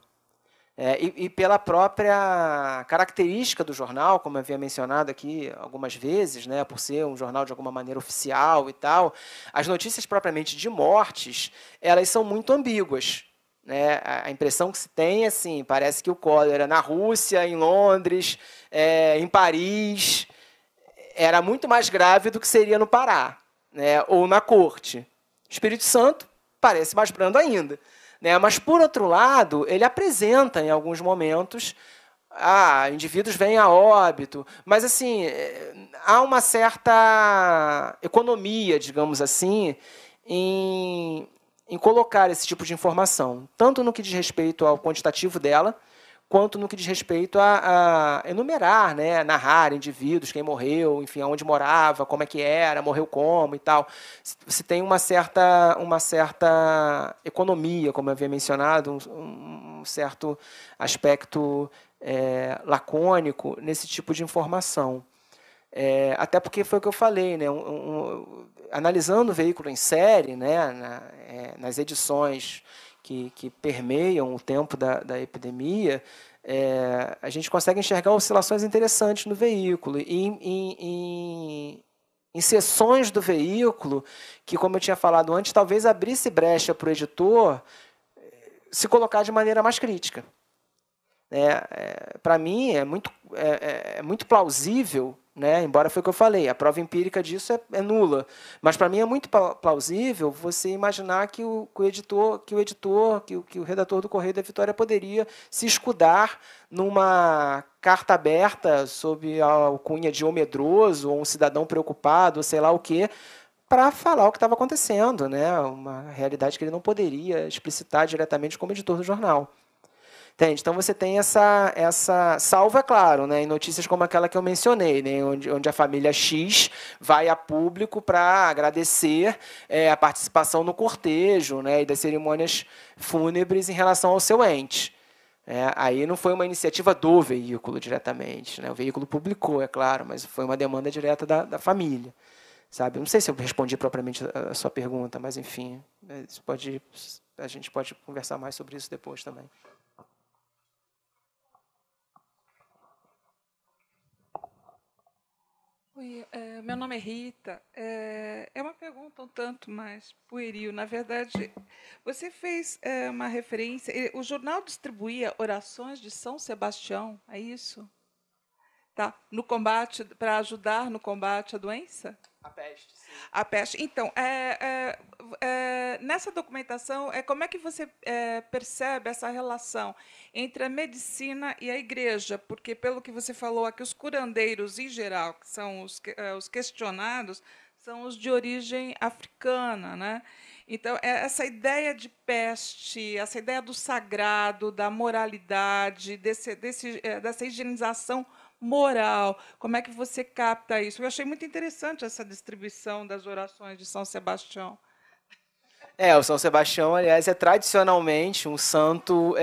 E pela própria característica do jornal, como eu havia mencionado aqui algumas vezes, por ser um jornal de alguma maneira oficial e tal, as notícias propriamente de mortes, elas são muito ambíguas. A impressão que se tem é assim, parece que o cólera na Rússia, em Londres, em Paris, era muito mais grave do que seria no Pará, ou na Corte. Espírito Santo parece mais brando ainda. Mas, por outro lado, ele apresenta, em alguns momentos, indivíduos vêm a óbito, mas assim, há uma certa economia, digamos assim, em colocar esse tipo de informação, tanto no que diz respeito ao quantitativo dela, quanto no que diz respeito a enumerar, narrar indivíduos, quem morreu, enfim, onde morava, como é que era, morreu como e tal. Você tem uma certa economia, como eu havia mencionado, um certo aspecto lacônico nesse tipo de informação. Até porque foi o que eu falei, analisando o veículo em série, nas edições que permeiam o tempo da epidemia, a gente consegue enxergar oscilações interessantes no veículo. E em seções do veículo, que, como eu tinha falado antes, talvez abrisse brecha para o editor se colocar de maneira mais crítica. Para mim, é muito plausível, embora foi o que eu falei, a prova empírica disso é nula, mas para mim é muito plausível você imaginar que o redator do Correio da Vitória poderia se escudar numa carta aberta sob a alcunha de ou medroso, ou um cidadão preocupado, ou sei lá o quê, para falar o que estava acontecendo, uma realidade que ele não poderia explicitar diretamente como editor do jornal. Entende? Então, você tem essa salvo, é claro, né, em notícias como aquela que eu mencionei, né, onde a família X vai a público para agradecer a participação no cortejo, né, e das cerimônias fúnebres em relação ao seu ente. Aí não foi uma iniciativa do veículo diretamente, né, o veículo publicou, é claro, mas foi uma demanda direta da família. Sabe? Não sei se eu respondi propriamente a sua pergunta, mas, enfim, a gente pode conversar mais sobre isso depois também. Oi, meu nome é Rita. É uma pergunta um tanto mais pueril. Na verdade, você fez uma referência. O jornal distribuía orações de São Sebastião, é isso? Tá? No combate, para ajudar no combate à doença? A peste, sim. A peste. Então, nessa documentação, como é que você percebe essa relação entre a medicina e a igreja? Porque, pelo que você falou aqui, os curandeiros, em geral, que são os questionados, são os de origem africana, né? Então, essa ideia de peste, essa ideia do sagrado, da moralidade, dessa higienização moral, como é que você capta isso? Eu achei muito interessante essa distribuição das orações de São Sebastião. O São Sebastião, aliás, é tradicionalmente um santo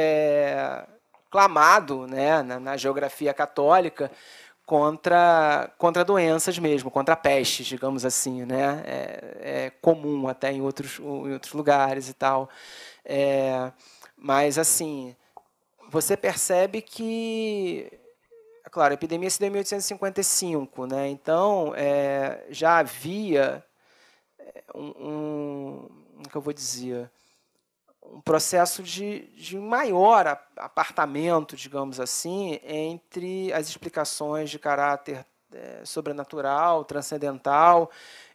clamado, né, na geografia católica contra doenças mesmo, contra pestes, digamos assim, né? É comum até em outros lugares e tal. Mas, assim, você percebe que, claro, a epidemia se deu em 1855, né? Então, já havia como que eu vou dizer, um processo de maior apartamento, digamos assim, entre as explicações de caráter sobrenatural, transcendental,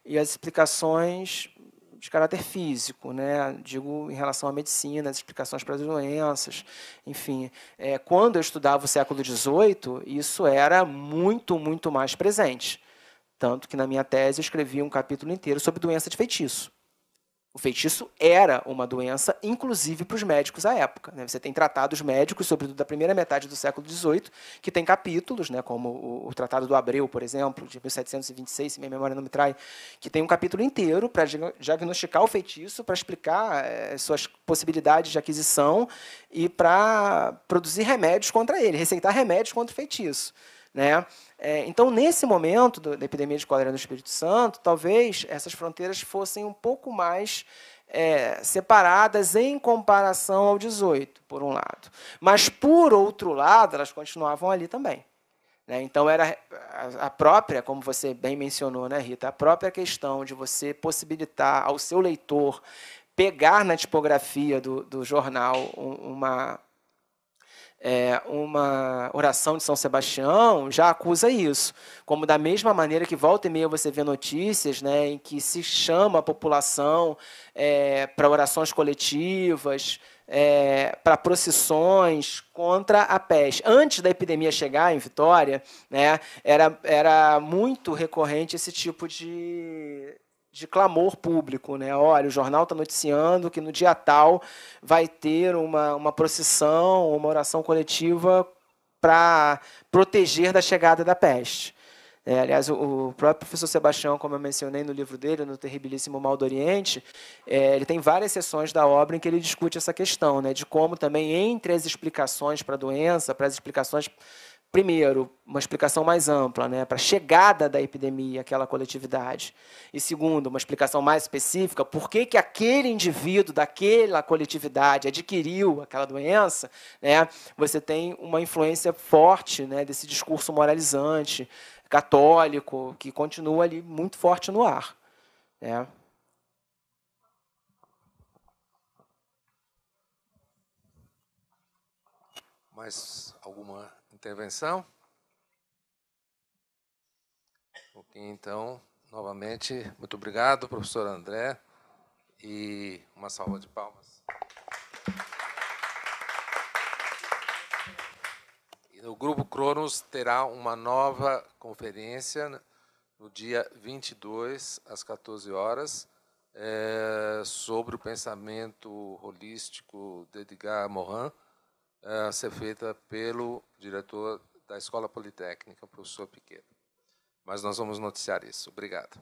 e as explicações de caráter físico, né? Digo, em relação à medicina, as explicações para as doenças, enfim. Quando eu estudava o século XVIII, isso era muito, muito mais presente. Tanto que, na minha tese, eu escrevi um capítulo inteiro sobre doença de feitiço. O feitiço era uma doença, inclusive para os médicos à época, né? Você tem tratados médicos, sobretudo da primeira metade do século XVIII, que tem capítulos, né, como o Tratado do Abreu, por exemplo, de 1726, se minha memória não me trai, que tem um capítulo inteiro para diagnosticar o feitiço, para explicar suas possibilidades de aquisição e para produzir remédios contra ele, receitar remédios contra o feitiço, né? Então, nesse momento da epidemia de cólera no Espírito Santo, talvez essas fronteiras fossem um pouco mais separadas em comparação ao 18, por um lado. Mas, por outro lado, elas continuavam ali também, né? Então, era a própria, como você bem mencionou, né, Rita, a própria questão de você possibilitar ao seu leitor pegar na tipografia do jornal uma oração de São Sebastião, já acusa isso. Como da mesma maneira que volta e meia você vê notícias, né, em que se chama a população para orações coletivas, para procissões contra a peste. Antes da epidemia chegar em Vitória, né, era muito recorrente esse tipo de clamor público, né? Olha, o jornal está noticiando que no dia tal vai ter uma procissão, uma oração coletiva para proteger da chegada da peste. Aliás, o próprio professor Sebastião, como eu mencionei no livro dele, no Terribilíssimo Mal do Oriente, ele tem várias sessões da obra em que ele discute essa questão, né, de como também entre as explicações para a doença, para as explicações, primeiro, uma explicação mais ampla, né, para a chegada da epidemia àquela coletividade. E, segundo, uma explicação mais específica, por que aquele indivíduo daquela coletividade adquiriu aquela doença, né, você tem uma influência forte, né, desse discurso moralizante, católico, que continua ali muito forte no ar, né. Mais alguma intervenção? Ok, então, novamente, muito obrigado, professor André, e uma salva de palmas. E o Grupo Cronos terá uma nova conferência no dia 22, às 14 horas, sobre o pensamento holístico de Edgar Morin, a ser feita pelo diretor da Escola Politécnica, o professor Piquet. Mas nós vamos noticiar isso. Obrigado.